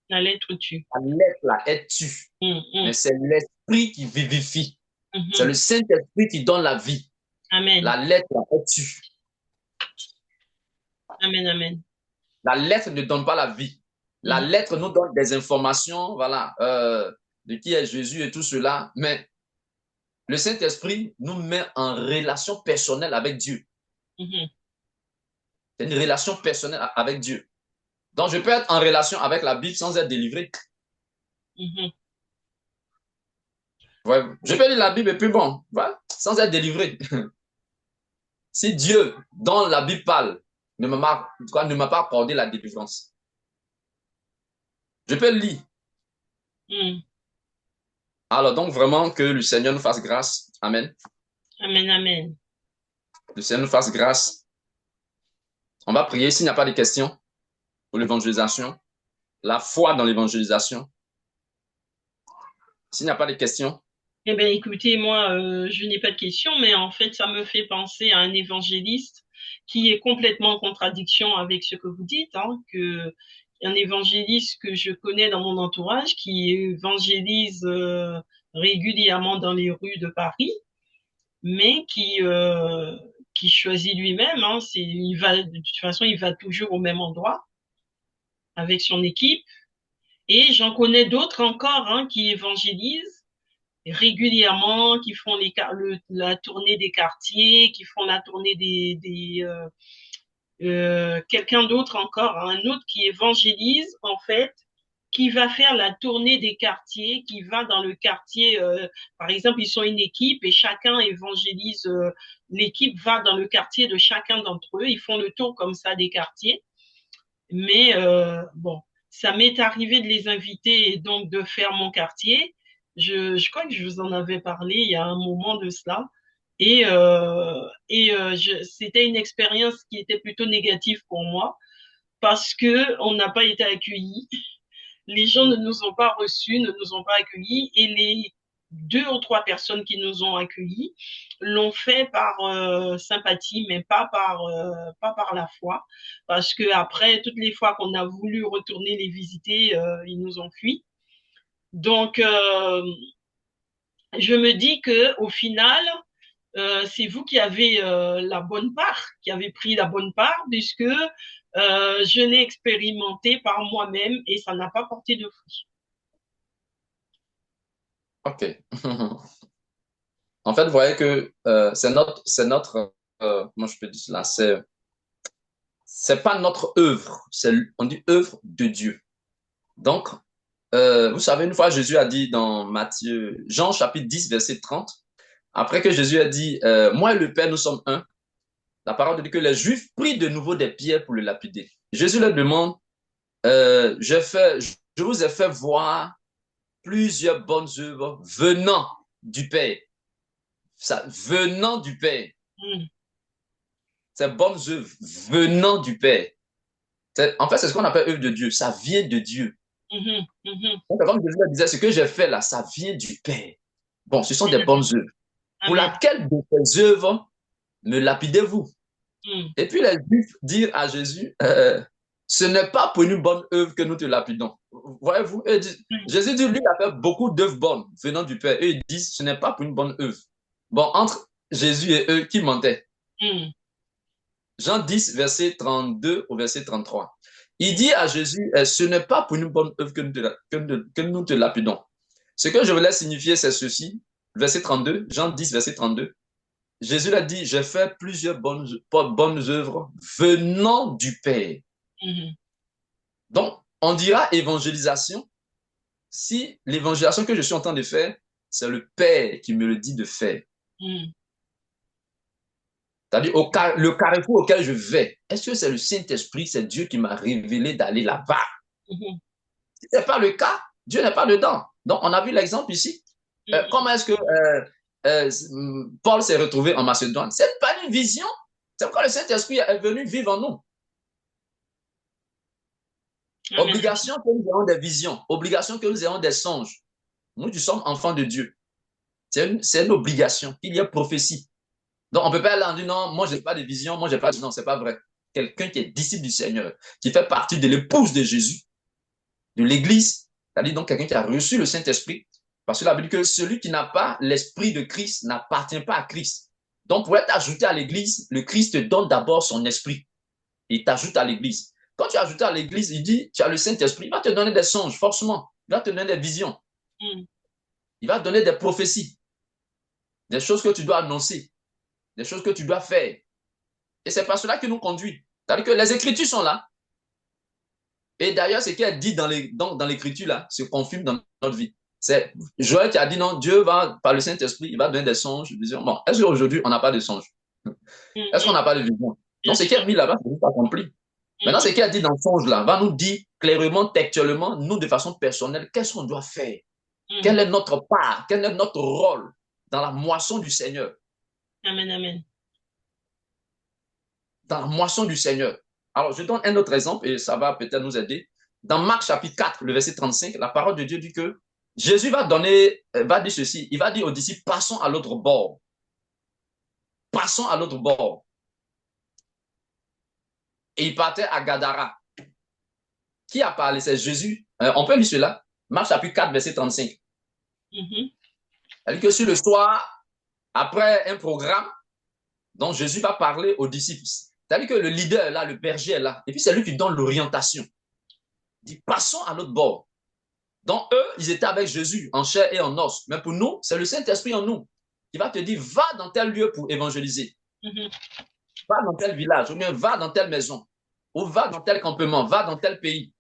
La lettre tue. La lettre, là, elle tue. Mais c'est l'esprit qui vivifie. C'est le Saint-Esprit qui donne la vie. Amen. La lettre, là, elle tue. Amen, amen. La lettre ne donne pas la vie. La lettre nous donne des informations, voilà, de qui est Jésus et tout cela. Mais le Saint-Esprit nous met en relation personnelle avec Dieu. C'est une relation personnelle avec Dieu. Donc, je peux être en relation avec la Bible sans être délivré. Ouais. Je peux lire la Bible et puis bon, voilà, sans être délivré. Si Dieu, dont la Bible parle, ne m'a pas accordé la délivrance, je peux le lire. Alors donc vraiment que le Seigneur nous fasse grâce. Amen. Amen, amen. Le Seigneur nous fasse grâce. On va prier s'il n'y a pas de questions pour l'évangélisation. La foi dans l'évangélisation. S'il n'y a pas de questions. Eh bien, écoutez, moi, je n'ai pas de questions, mais en fait, ça me fait penser à un évangéliste qui est complètement en contradiction avec ce que vous dites, hein, un évangéliste que je connais dans mon entourage qui évangélise régulièrement dans les rues de Paris, mais qui choisit lui-même, hein, de toute façon, il va toujours au même endroit avec son équipe. Et j'en connais d'autres encore, hein, qui évangélisent régulièrement, qui font la tournée des quartiers, qui font la tournée quelqu'un d'autre encore, un autre qui évangélise en fait, qui va faire la tournée des quartiers, qui va dans le quartier, par exemple, ils sont une équipe et chacun évangélise, l'équipe va dans le quartier de chacun d'entre eux, ils font le tour comme ça des quartiers. Mais bon, ça m'est arrivé de les inviter et donc de faire mon quartier. Je crois que je vous en avais parlé il y a un moment de cela. C'était une expérience qui était plutôt négative pour moi parce que on n'a pas été accueillis. Les gens ne nous ont pas reçus, ne nous ont pas accueillis et les 2 ou 3 personnes qui nous ont accueillis l'ont fait par sympathie, mais pas par la foi, parce que après toutes les fois qu'on a voulu retourner les visiter, ils nous ont fui. Donc je me dis que au final, c'est vous qui avez la bonne part, qui avez pris la bonne part, puisque je l'ai expérimenté par moi-même et ça n'a pas porté de fruits. Ok. En fait, vous voyez que comment je peux dire cela, c'est pas notre œuvre, on dit œuvre de Dieu. Donc, vous savez, une fois Jésus a dit dans Jean chapitre 10, verset 30, après que Jésus a dit, moi et le Père, nous sommes un, la parole dit que les Juifs prient de nouveau des pierres pour le lapider. Jésus leur demande, je vous ai fait voir plusieurs bonnes œuvres venant du Père. Ça, venant du Père. Ces bonnes œuvres venant du Père. En fait, c'est ce qu'on appelle œuvre de Dieu. Ça vient de Dieu. Donc, comme Jésus disait, ce que j'ai fait là, ça vient du Père. Bon, ce sont des bonnes œuvres. Pour laquelle de ces œuvres me lapidez-vous? Et puis les Juifs dirent à Jésus, ce n'est pas pour une bonne œuvre que nous te lapidons. Voyez-vous, Jésus dit, lui, il a fait beaucoup d'œuvres bonnes venant du Père. Et ils disent, ce n'est pas pour une bonne œuvre. Bon, entre Jésus et eux, qui mentait? Jean 10, verset 32 au verset 33. Il dit à Jésus, ce n'est pas pour une bonne œuvre que nous te lapidons. Ce que je voulais signifier, c'est ceci. Verset 32, Jean 10, verset 32. Jésus l'a dit, j'ai fait plusieurs bonnes œuvres venant du Père. Donc, on dira évangélisation si l'évangélisation que je suis en train de faire, c'est le Père qui me le dit de faire. C'est-à-dire, le carrefour auquel je vais, est-ce que c'est le Saint-Esprit, c'est Dieu qui m'a révélé d'aller là-bas? Si ce n'est pas le cas, Dieu n'est pas dedans. Donc, on a vu l'exemple ici. Comment est-ce que Paul s'est retrouvé en Macédoine? Ce n'est pas une vision. C'est pourquoi le Saint-Esprit est venu vivre en nous. Obligation que nous ayons des visions. Obligation que nous ayons des songes. Nous sommes enfants de Dieu. C'est une obligation. Il y a prophétie. Donc, on ne peut pas aller en dire non, moi, je n'ai pas de vision, moi, je n'ai pas de... Non, ce n'est pas vrai. quelqu'un qui est disciple du Seigneur, qui fait partie de l'épouse de Jésus, de l'Église, c'est-à-dire donc quelqu'un qui a reçu le Saint-Esprit, parce que la Bible dit que celui qui n'a pas l'Esprit de Christ n'appartient pas à Christ. Donc, pour être ajouté à l'Église, le Christ te donne d'abord son esprit. Il t'ajoute à l'Église. Quand tu es ajouté à l'Église, il dit, tu as le Saint-Esprit, il va te donner des songes, forcément. Il va te donner des visions. Mm. Il va te donner des prophéties, des choses que tu dois annoncer, des choses que tu dois faire. Et c'est par cela que nous conduit. C'est-à-dire que les Écritures sont là. Et d'ailleurs, ce qui est dit dans l'Écriture, là, se confirme dans notre vie. C'est Joël qui a dit non, Dieu va, par le Saint-Esprit, il va donner des songes, des visions. Bon, est-ce qu'aujourd'hui, on n'a pas de songes? Est-ce qu'on n'a pas de vision? Bien Donc, ce qui sûr. est mis là-bas, c'est pas accompli. Maintenant, ce qui est dit dans le songe là, va nous dire clairement, textuellement, nous, de façon personnelle, qu'est-ce qu'on doit faire? Quelle est notre part? Quel est notre rôle dans la moisson du Seigneur? Amen, amen. Dans la moisson du Seigneur. Alors, je donne un autre exemple et ça va peut-être nous aider. Dans Marc chapitre 4, le verset 35, la parole de Dieu dit que Jésus va dire ceci. Il va dire aux disciples, passons à l'autre bord. Passons à l'autre bord. Et il partait à Gadara. Qui a parlé? C'est Jésus. On peut lire cela. Marc chapitre 4, verset 35. C'est-à-dire que sur le soir, après un programme, donc Jésus va parler aux disciples. C'est-à-dire que le leader est là, le berger est là. Et puis c'est lui qui donne l'orientation. Il dit, passons à l'autre bord. Donc eux, ils étaient avec Jésus en chair et en os. Mais pour nous, c'est le Saint-Esprit en nous qui va te dire, va dans tel lieu pour évangéliser. Va dans tel village, ou bien va dans telle maison, ou va dans tel campement, va dans tel pays,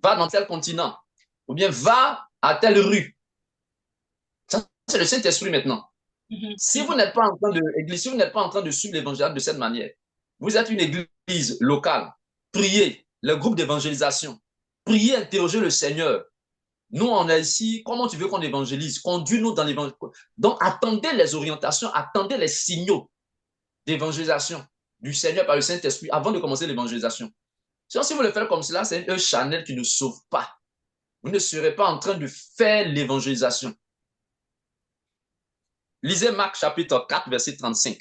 va dans tel continent, ou bien va à telle rue. Ça, c'est le Saint-Esprit maintenant. Si vous n'êtes pas en train si vous n'êtes pas en train de suivre l'évangile de cette manière, vous êtes une église locale, priez, le groupe d'évangélisation, priez, interrogez le Seigneur. Nous, on est ici, comment tu veux qu'on évangélise? Conduis-nous dans l'évangile. Donc, attendez les orientations, attendez les signaux d'évangélisation du Seigneur par le Saint-Esprit avant de commencer l'évangélisation. Sinon, si vous le faites comme cela, c'est un channel qui ne sauve pas. Vous ne serez pas en train de faire l'évangélisation. Lisez Marc chapitre 4, verset 35.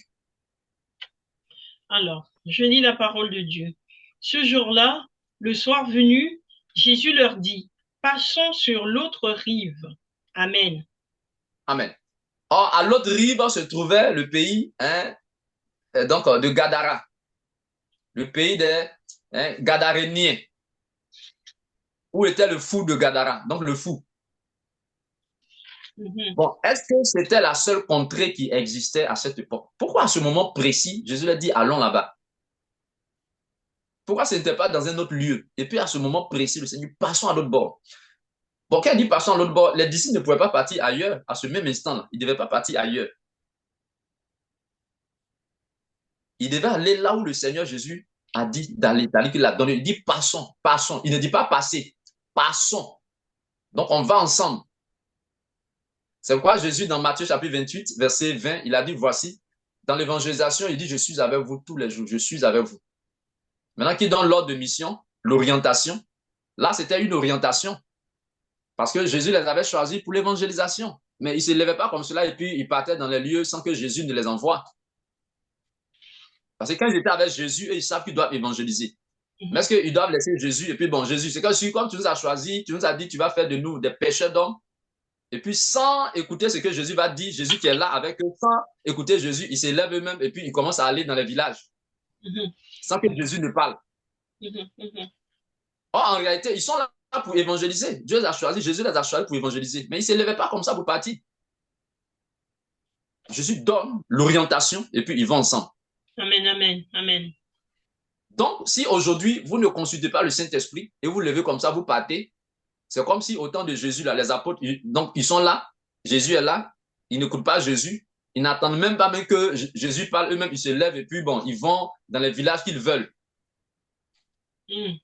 Alors, je lis la parole de Dieu. Ce jour-là, le soir venu, Jésus leur dit, passons sur l'autre rive. Amen. Amen. Or, à l'autre rive se trouvait le pays donc, de Gadara, le pays des Gadaréniens, où était le fou de Gadara, donc le fou. Bon, est-ce que c'était la seule contrée qui existait à cette époque? Pourquoi à ce moment précis, Jésus a dit, allons là-bas? Pourquoi ce n'était pas dans un autre lieu? Et puis à ce moment précis, le Seigneur, passons à l'autre bord. Bon, quand il dit passons à l'autre bord, les disciples ne pouvaient pas partir ailleurs à ce même instant-là. Ils ne devaient pas partir ailleurs. Ils devaient aller là où le Seigneur Jésus a dit d'aller, qu'il a donné. Il dit passons, passons. Il ne dit pas passer, passons. Donc on va ensemble. C'est pourquoi Jésus, dans Matthieu chapitre 28, verset 20, il a dit, voici, dans l'évangélisation, il dit, je suis avec vous tous les jours, je suis avec vous. Maintenant, qui donne l'ordre de mission, l'orientation, là, c'était une orientation. Parce que Jésus les avait choisis pour l'évangélisation. Mais ils ne se levaient pas comme cela et puis ils partaient dans les lieux sans que Jésus ne les envoie. Parce que quand ils étaient avec Jésus, ils savent qu'ils doivent évangéliser. Mais est-ce qu'ils doivent laisser Jésus? Et puis bon, Jésus, c'est comme tu nous as choisis, tu nous as dit, tu vas faire de nous des pécheurs d'hommes. Et puis sans écouter ce que Jésus va dire, Jésus qui est là avec eux, sans écouter Jésus, ils s'élèvent eux-mêmes et puis ils commencent à aller dans les villages. Sans que Jésus ne parle. Or, en réalité, ils sont là pour évangéliser. Dieu les a choisis, Jésus les a choisis pour évangéliser. Mais ils ne s'élevaient pas comme ça pour partir. Jésus donne l'orientation et puis ils vont ensemble. Amen, amen, amen. Donc, si aujourd'hui, vous ne consultez pas le Saint-Esprit et vous levez comme ça, vous partez, c'est comme si au temps de Jésus, là, les apôtres, donc ils sont là, Jésus est là, ils n'écoutent pas Jésus, ils n'attendent même pas même que Jésus parle, eux-mêmes, ils se lèvent et puis bon, ils vont dans les villages qu'ils veulent. C'est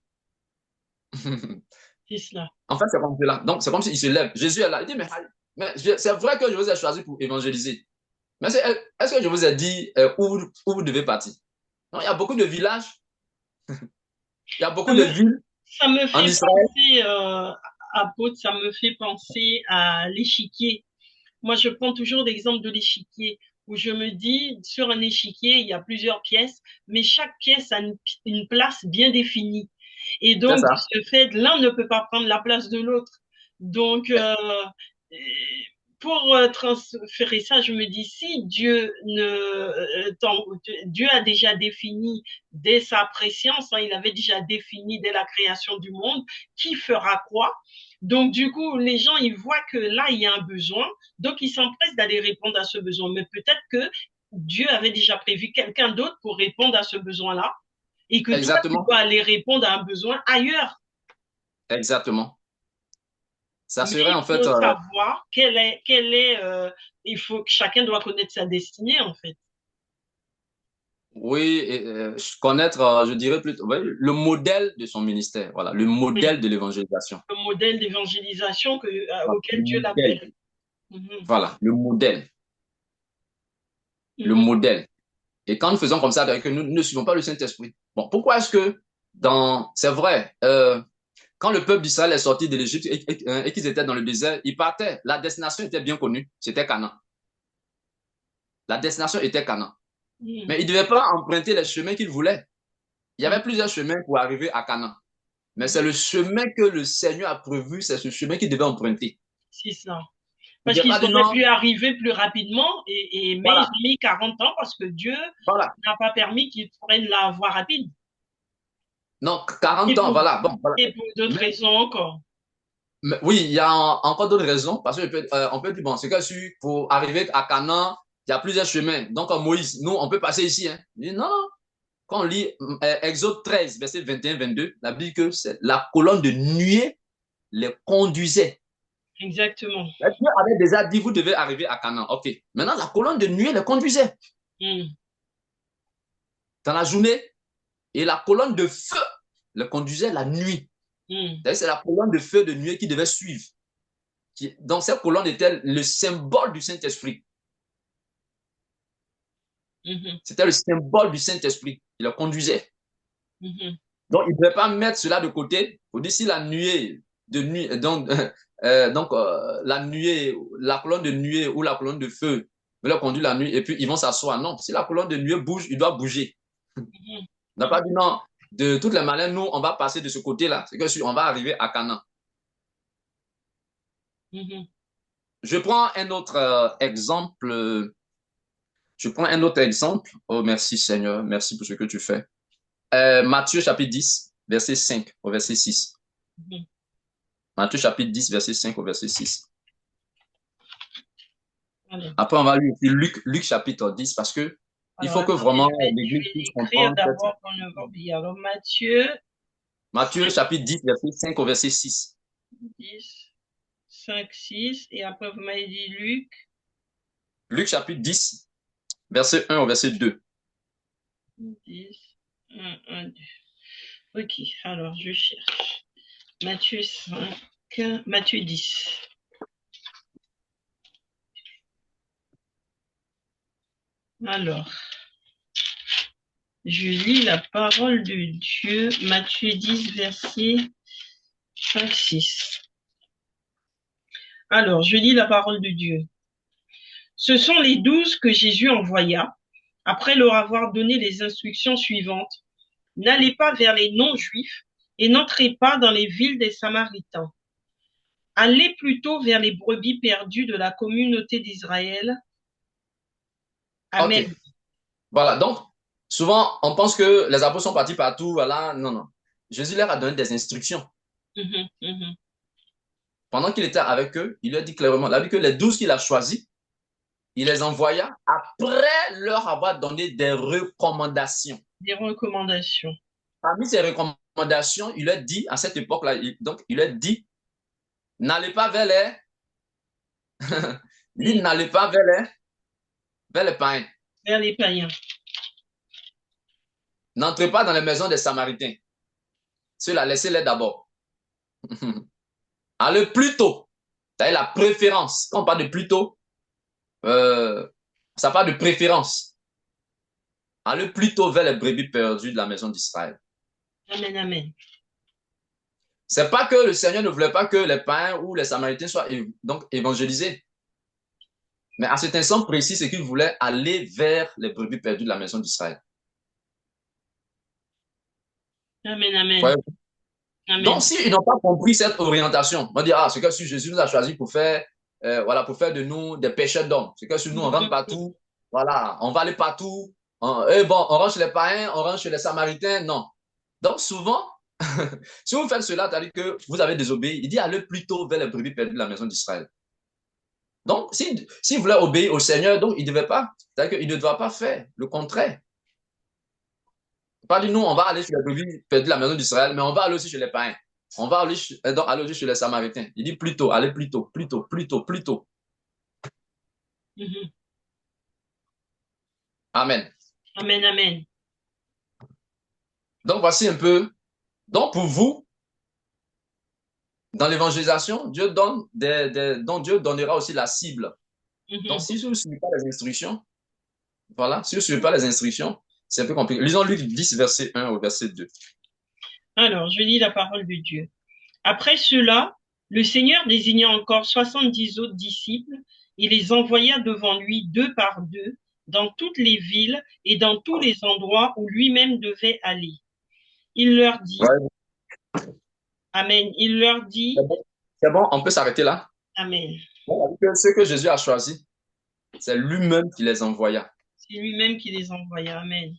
cela. En fait, c'est comme cela. Donc, c'est comme s'ils se lèvent. Jésus est là. Il dit, mais c'est vrai que je vous ai choisi pour évangéliser. Mais est-ce que je vous ai dit où vous devez partir? Non, il y a beaucoup de villages. Il y a beaucoup de villes ça me en fait Israël. penser, apôtre, ça me fait penser à l'échiquier. Moi, je prends toujours l'exemple de l'échiquier. où je me dis, sur un échiquier, il y a plusieurs pièces, mais chaque pièce a une place bien définie. Et C'est donc, de ça. ce fait, l'un ne peut pas prendre la place de l'autre. Donc, pour transférer ça, je me dis, si Dieu ne, Dieu a déjà défini dès sa préscience, hein, il avait déjà défini dès la création du monde, qui fera quoi. Donc, du coup, les gens, ils voient que là, il y a un besoin, donc ils s'empressent d'aller répondre à ce besoin. Mais peut-être que Dieu avait déjà prévu quelqu'un d'autre pour répondre à ce besoin-là, et que toi, tu Exactement. dois aller répondre à un besoin ailleurs. Exactement. Ça Mais serait il en fait, faut savoir il faut que chacun doit connaître sa destinée, en fait. oui, connaître, je dirais plutôt, oui, le modèle de son ministère. Voilà, le Oui, modèle de l'évangélisation. le modèle d'évangélisation Voilà, auquel le Dieu modèle. l'appelle. Mhm, Voilà, le modèle. Le mhm, modèle. Et quand nous faisons comme ça, que nous ne suivons pas le Saint-Esprit. Bon, pourquoi est-ce que c'est vrai, quand le peuple d'Israël est sorti de l'Égypte et qu'ils étaient dans le désert, ils partaient. La destination était bien connue. C'était Canaan. La destination était Canaan. mhm. Mais ils ne devaient pas emprunter les chemins qu'ils voulaient. Il y Mhm, avait plusieurs chemins pour arriver à Canaan. Mais c'est mhm. le chemin que le Seigneur a prévu, c'est ce chemin qu'ils devaient emprunter. C'est ça. Il Parce ne devait qu'ils pas dire auraient non, pu arriver plus rapidement, mais ils voilà, ont mis 40 ans parce que Dieu voilà. n'a pas permis qu'ils prennent la voie rapide. Non, Et 40 ans, pour, voilà. Bon, voilà. et pour d'autres Mais, raisons encore. oui, il y a encore d'autres raisons, parce on peut dire, bon, c'est que pour arriver à Canaan, il y a plusieurs chemins. Donc, Moïse, nous, on peut passer ici. Hein. Il dit, non, quand on lit Exode 13, verset 21-22, la Bible dit que c'est la colonne de nuée les conduisait. Exactement. Dieu avait déjà dit, vous devez arriver à Canaan. OK. Maintenant, la colonne de nuée les conduisait Mhm, dans la journée et la colonne de feu les conduisait la nuit. mhm, C'est la colonne de feu de nuée qui devait suivre. Donc, cette colonne était le symbole du Saint-Esprit. mhm, C'était le symbole du Saint-Esprit. Il le conduisait. mhm. Donc, il ne devait pas mettre cela de côté. Il faut dire si la nuée de nuit, la nuée, la colonne de nuée ou la colonne de feu veut leur conduire la nuit et puis ils vont s'asseoir. Non, si la colonne de nuée bouge, il doit bouger. Mhm, On n'a pas dit non. De toutes les manières, nous, on va passer de ce côté-là. C'est que si on va arriver à Canaan. mhm. Je prends un autre exemple. Je prends un autre exemple. Oh, merci Seigneur. Merci pour ce que tu fais. Matthieu chapitre 10, verset 5 au verset 6. Mhm. Matthieu chapitre 10, verset 5 au verset 6. Alors, Après, on va lire Luc chapitre 10 parce que il alors, faut que attendez, vraiment je l'Église vais puisse l'écrire comprendre. d'abord pour ne pas oublier. Alors, Matthieu Matthieu chapitre 10, verset 5 au verset 6. 10, 5, 6, et après vous m'avez dit Luc Luc chapitre 10, verset 1 au verset 2. 10, 1, 1, 2. Ok, alors je cherche. Matthieu 5, Matthieu 10. Alors, je lis la parole de Dieu, Matthieu 10, verset 5, 6. Alors, je lis la parole de Dieu. Ce sont les 12 que Jésus envoya, après leur avoir donné les instructions suivantes. N'allez pas vers les non-juifs et n'entrez pas dans les villes des Samaritains. Allez plutôt vers les brebis perdues de la communauté d'Israël. OK. Amen. Voilà. Donc, souvent, on pense que les apôtres sont partis partout. Voilà. Non, non. Jésus leur a donné des instructions. Mhm, mhm. Pendant qu'il était avec eux, il leur dit clairement, il a dit que les 12 qu'il a choisis, il les envoya après leur avoir donné des recommandations. Des recommandations. Parmi ces recommandations, il leur dit, à cette époque-là, donc il leur dit, n'allez pas vers il dit, Et n'allez pas vers les païens. vers les païens. N'entrez pas dans les maisons des Samaritains. Ceux-là, laissez-les d'abord. Allez plus tôt. C'est la préférence. Quand on parle de plus tôt, ça parle de préférence. Allez plutôt vers les brebis perdues de la maison d'Israël. Amen, amen. C'est pas que le Seigneur ne voulait pas que les païens ou les Samaritains soient donc évangélisés. Mais à cet instant précis, c'est qu'il voulait aller vers les brebis perdues de la maison d'Israël. Amen, amen, Voyez-vous? Donc, amen. s'ils n'ont pas compris cette orientation, on va dire, ah, c'est que si Jésus nous a choisi pour faire, voilà, pour faire de nous des pêcheurs d'hommes. C'est que si nous, on rentre partout, voilà, on va aller partout. Bon, on rentre chez les païens, on rentre chez les samaritains. Non. Donc, souvent, si vous faites cela, c'est-à-dire que vous avez désobéi, il dit allez plutôt vers les brebis perdues de la maison d'Israël. Donc, s'il voulait obéir au Seigneur, donc il ne devait pas. C'est-à-dire qu'il ne doit pas faire le contraire. Pas dit, nous, on va aller chez les brebis perdues de la maison d'Israël, mais on va aller aussi chez les païens. On va aller, donc, aller aussi chez les Samaritains. Il dit plutôt, allez plutôt, plutôt, plutôt, plutôt. Mhm. Amen. Amen, amen. Donc, voici un peu. Donc, pour vous, dans l'évangélisation, donc Dieu donnera aussi la cible. Donc, Mhm. si vous ne suivez pas les instructions, voilà, si vous ne suivez pas les instructions, c'est un peu compliqué. Lisons Luc 10, verset 1 au verset 2. Alors, je lis la parole de Dieu. Après cela, le Seigneur désigna encore 70 autres disciples et les envoya devant lui deux par deux dans toutes les villes et dans tous les endroits où lui-même devait aller. Il leur dit, Ouais, Amen, il leur c'est dit, bon. C'est bon, on peut s'arrêter là. Amen. Bon, ceux que Jésus a choisis, c'est lui-même qui les envoya. C'est lui-même qui les envoya. Amen.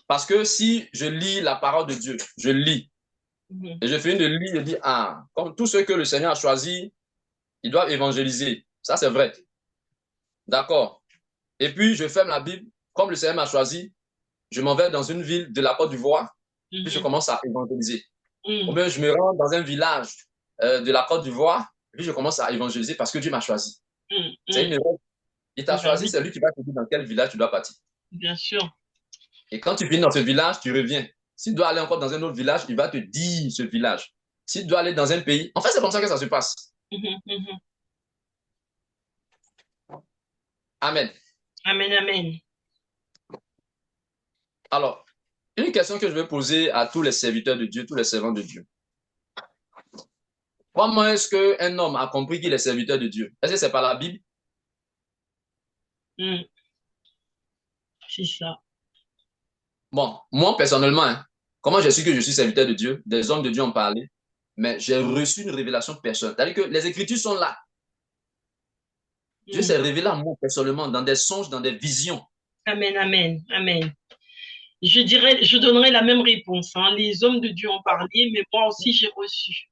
Parce que si je lis la parole de Dieu, je lis, Mhm. et je finis de lire, je dis, ah, comme tous ceux que le Seigneur a choisis, ils doivent évangéliser. Ça, c'est vrai. D'accord. Et puis, je ferme la Bible, comme le Seigneur m'a choisi, je m'en vais dans une ville de la Côte d'Ivoire, puis je Mhm. commence à évangéliser. Ou Mhm. bien, je me rends dans un village de la Côte d'Ivoire, puis je commence à évangéliser parce que Dieu m'a choisi. Mhm. C'est une Mhm. erreur. Il t'a Bah choisi, oui, c'est lui qui va te dire dans quel village tu dois partir. bien sûr. Et quand tu finis dans ce village, tu reviens. S'il doit aller encore dans un autre village, il va te dire ce village. S'il doit aller dans un pays, en fait, c'est comme ça que ça se passe. Mhm. Mhm. Amen. Amen, amen. Alors, une question que je vais poser à tous les serviteurs de Dieu, tous les servants de Dieu. Comment est-ce qu'un homme a compris qu'il est serviteur de Dieu? Est-ce que c'est par la Bible? Mhm. C'est ça. Bon, moi, personnellement, hein, comment j'ai su que je suis serviteur de Dieu? Des hommes de Dieu ont parlé, mais j'ai reçu une révélation personnelle. C'est-à-dire que les Écritures sont là. Dieu Mhm. s'est révélé à moi personnellement dans des songes, dans des visions. Amen, amen, amen. Je dirais, je donnerais la même réponse, hein. Les hommes de Dieu ont parlé, mais moi aussi j'ai reçu.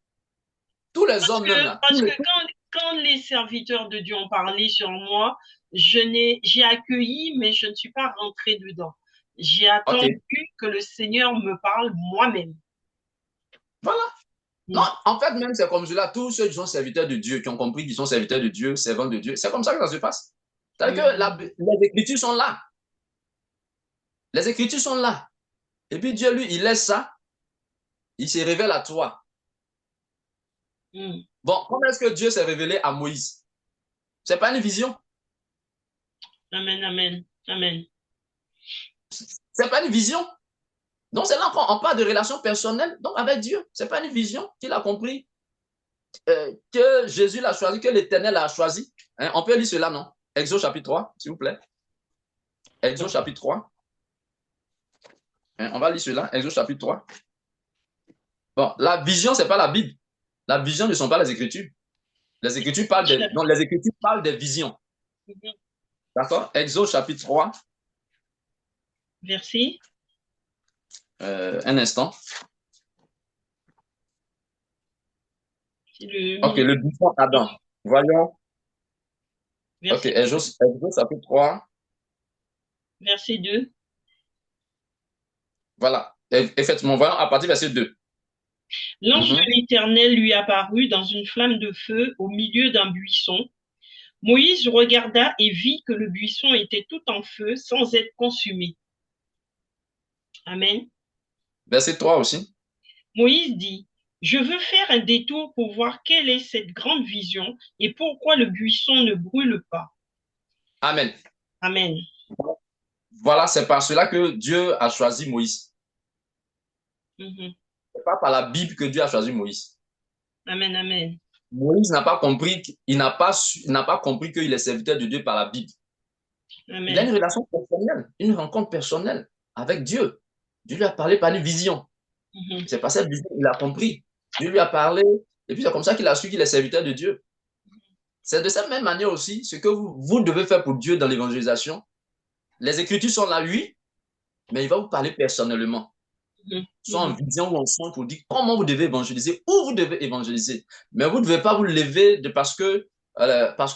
Tous les hommes même là, Parce que quand les serviteurs de Dieu ont parlé sur moi, j'ai accueilli, mais je ne suis pas rentrée dedans. J'ai ok, attendu que le Seigneur me parle moi-même. voilà. Non, Mm. en fait, même c'est comme cela. Tous ceux qui sont serviteurs de Dieu, qui ont compris qu'ils sont serviteurs de Dieu, servants de Dieu, c'est comme ça que ça se passe. C'est-à-dire que Mm. les Écritures sont là. Les Écritures sont là. Et puis Dieu, lui, il laisse ça, il se révèle à toi. Mm. Bon, comment est-ce que Dieu s'est révélé à Moïse? C'est pas une vision. Amen, amen, amen. C'est pas une vision. Donc, c'est là qu'on parle de relation personnelle donc avec Dieu. C'est pas une vision qu'il a compris. Que Jésus l'a choisi, que l'Éternel a choisi. Hein, on peut lire cela, non? Exode chapitre 3, s'il vous plaît. Exode chapitre 3. Hein, on va lire cela. Exode chapitre 3. Bon, la vision, c'est pas la Bible. La vision ne sont pas les Écritures. Les Écritures parlent des, non, les Écritures parlent des visions. D'accord? Exode chapitre 3. Merci. Un instant. C'est le Ok, milieu. le buisson Adam. Voyons. Ok, Verset, Exode chapitre 3. verset 2. Voilà. Effectivement, voyons à partir du verset 2. L'ange de Mhm. l'Éternel lui apparut dans une flamme de feu au milieu d'un buisson. Moïse regarda et vit que le buisson était tout en feu sans être consumé. Amen. Verset 3 aussi. Moïse dit, je veux faire un détour pour voir quelle est cette grande vision et pourquoi le buisson ne brûle pas. Amen. Amen. Voilà, c'est par cela que Dieu a choisi Moïse. Mhm. C'est pas par la Bible que Dieu a choisi Moïse. Amen, amen. Moïse n'a pas compris, il n'a pas compris qu'il est serviteur de Dieu par la Bible. Il a Amen. une relation personnelle, une rencontre personnelle avec Dieu. Dieu lui a parlé par une vision. Mhm. C'est pas cette vision, il a compris. Dieu lui a parlé, et puis c'est comme ça qu'il a su qu'il est serviteur de Dieu. C'est de cette même manière aussi ce que vous devez faire pour Dieu dans l'évangélisation. Les Écritures sont là, oui, mais il va vous parler personnellement, Mhm. soit en Mhm. vision ou en son, pour dire comment vous devez évangéliser, où vous devez évangéliser. Mais vous ne devez pas vous lever parce que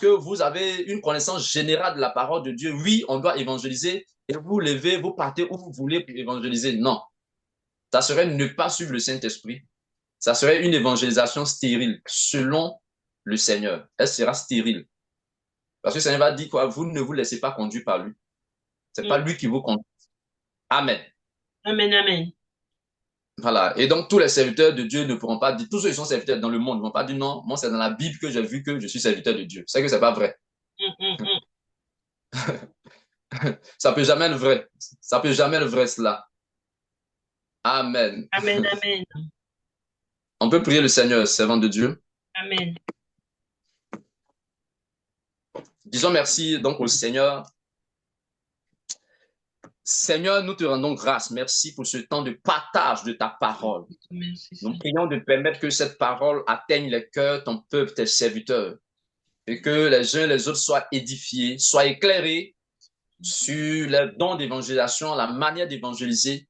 vous avez une connaissance générale de la parole de Dieu. Oui, on doit évangéliser, et vous vous levez, vous partez où vous voulez pour évangéliser. Non, ça serait ne pas suivre le Saint-Esprit. Ça serait une évangélisation stérile, selon le Seigneur. Elle sera stérile. Parce que le Seigneur va dire quoi? Vous ne vous laissez pas conduire par lui. C'est pas Mhm. lui qui vous conduit. Amen. Amen, amen. Voilà. Et donc, tous les serviteurs de Dieu ne pourront pas dire, tous ceux qui sont serviteurs dans le monde ne vont pas dire non, moi, c'est dans la Bible que j'ai vu que je suis serviteur de Dieu. C'est que c'est pas vrai. Mhm. Mhm. Ça peut jamais être vrai. Ça peut jamais être vrai, cela. Amen. Amen, amen, On peut prier le Seigneur, servant de Dieu. amen. Disons merci donc au Seigneur. Seigneur, nous te rendons grâce. Merci pour ce temps de partage de ta parole. Merci, Nous Seigneur. prions de permettre que cette parole atteigne les cœurs, ton peuple, tes serviteurs, et que les uns et les autres soient édifiés, soient éclairés sur les dons d'évangélisation, la manière d'évangéliser.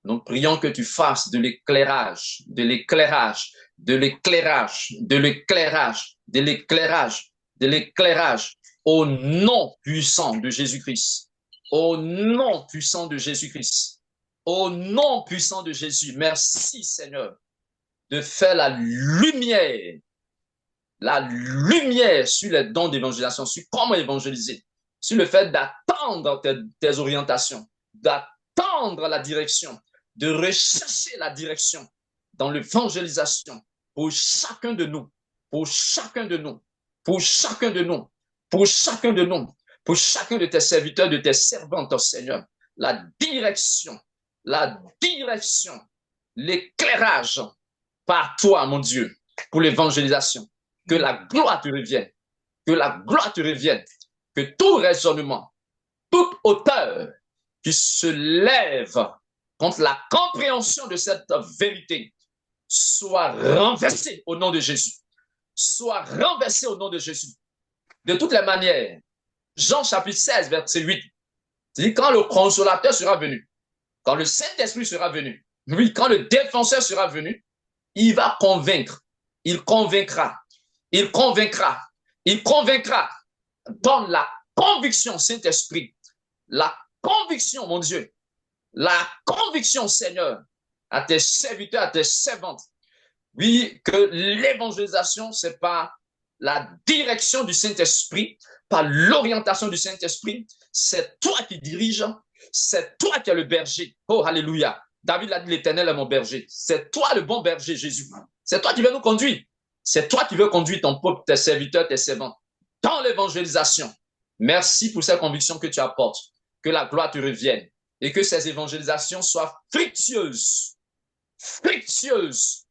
Nous prions que tu fasses de l'éclairage, de l'éclairage, de l'éclairage, de l'éclairage, de l'éclairage, de l'éclairage au nom puissant de Jésus-Christ. Au nom puissant de Jésus-Christ. Au nom puissant de Jésus. Merci Seigneur de faire la lumière sur les dons d'évangélisation, sur comment évangéliser, sur le fait d'attendre tes orientations, d'attendre la direction, de rechercher la direction dans l'évangélisation pour chacun de nous, pour chacun de nous, pour chacun de nous, pour chacun de nous, pour chacun de tes serviteurs, de tes servantes, Seigneur. La direction, l'éclairage par toi, mon Dieu, pour l'évangélisation. Que la gloire te revienne. Que la gloire te revienne. Que tout raisonnement, toute hauteur qui se lève contre la compréhension de cette vérité soit renversé au nom de Jésus. Soit renversé au nom de Jésus. De toutes les manières, Jean chapitre 16, verset 8, dit quand le consolateur sera venu, quand le Saint-Esprit sera venu, oui, quand le défenseur sera venu, il va convaincre, il convaincra, il convaincra, il convaincra. Donne la conviction, Saint-Esprit, la conviction, mon Dieu, la conviction, Seigneur, à tes serviteurs, à tes servantes. Oui, que l'évangélisation, c'est par la direction du Saint-Esprit, par l'orientation du Saint-Esprit. C'est toi qui diriges, c'est toi qui es le berger. Oh, alléluia. David a dit, l'Éternel est mon berger. C'est toi le bon berger, Jésus. C'est toi qui veux nous conduire. C'est toi qui veux conduire ton peuple, tes serviteurs, tes servants, dans l'évangélisation. Merci pour ces convictions que tu apportes. Que la gloire te revienne et que ces évangélisations soient fructueuses. Fructueuses.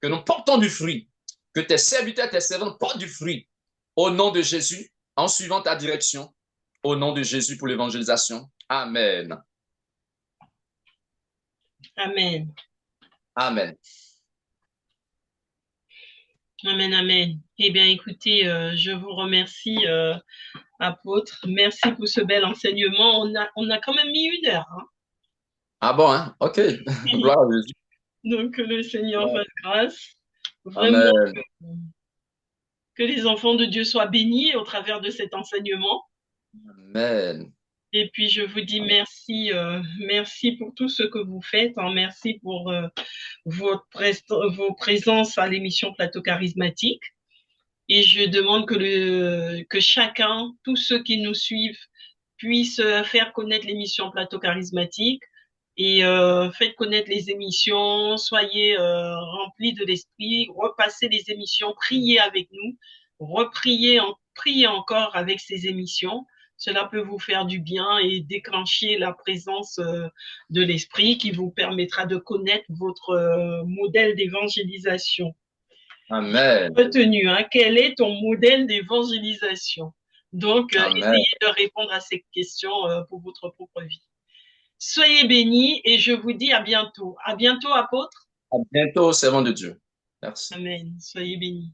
Que nous portons du fruit. Que tes serviteurs, tes servants portent du fruit. Au nom de Jésus, en suivant ta direction. Au nom de Jésus pour l'évangélisation. Amen. Amen. Amen. Amen, amen. Eh bien, écoutez, je vous remercie, apôtre. Merci pour ce bel enseignement. On a quand même mis 1 heure, hein. Ah bon, hein? OK. Gloire à Jésus. Donc, que le Seigneur fasse grâce. Vraiment, Amen. que les enfants de Dieu soient bénis au travers de cet enseignement. Amen. Et puis, je vous dis merci, merci pour tout ce que vous faites, hein. Merci pour vos présences à l'émission Plateau Charismatique. Et je demande que chacun, tous ceux qui nous suivent, puissent faire connaître l'émission Plateau Charismatique et faites connaître les émissions, soyez remplis de l'esprit, repassez les émissions, priez avec nous, priez encore avec ces émissions. Cela peut vous faire du bien et déclencher la présence de l'esprit qui vous permettra de connaître votre modèle d'évangélisation. Amen. Retenu, hein, quel est ton modèle d'évangélisation? Donc, Amen. essayez de répondre à ces questions pour votre propre vie. Soyez bénis et je vous dis à bientôt. À bientôt, apôtre. À bientôt, servant de Dieu. Merci. Amen. Soyez bénis.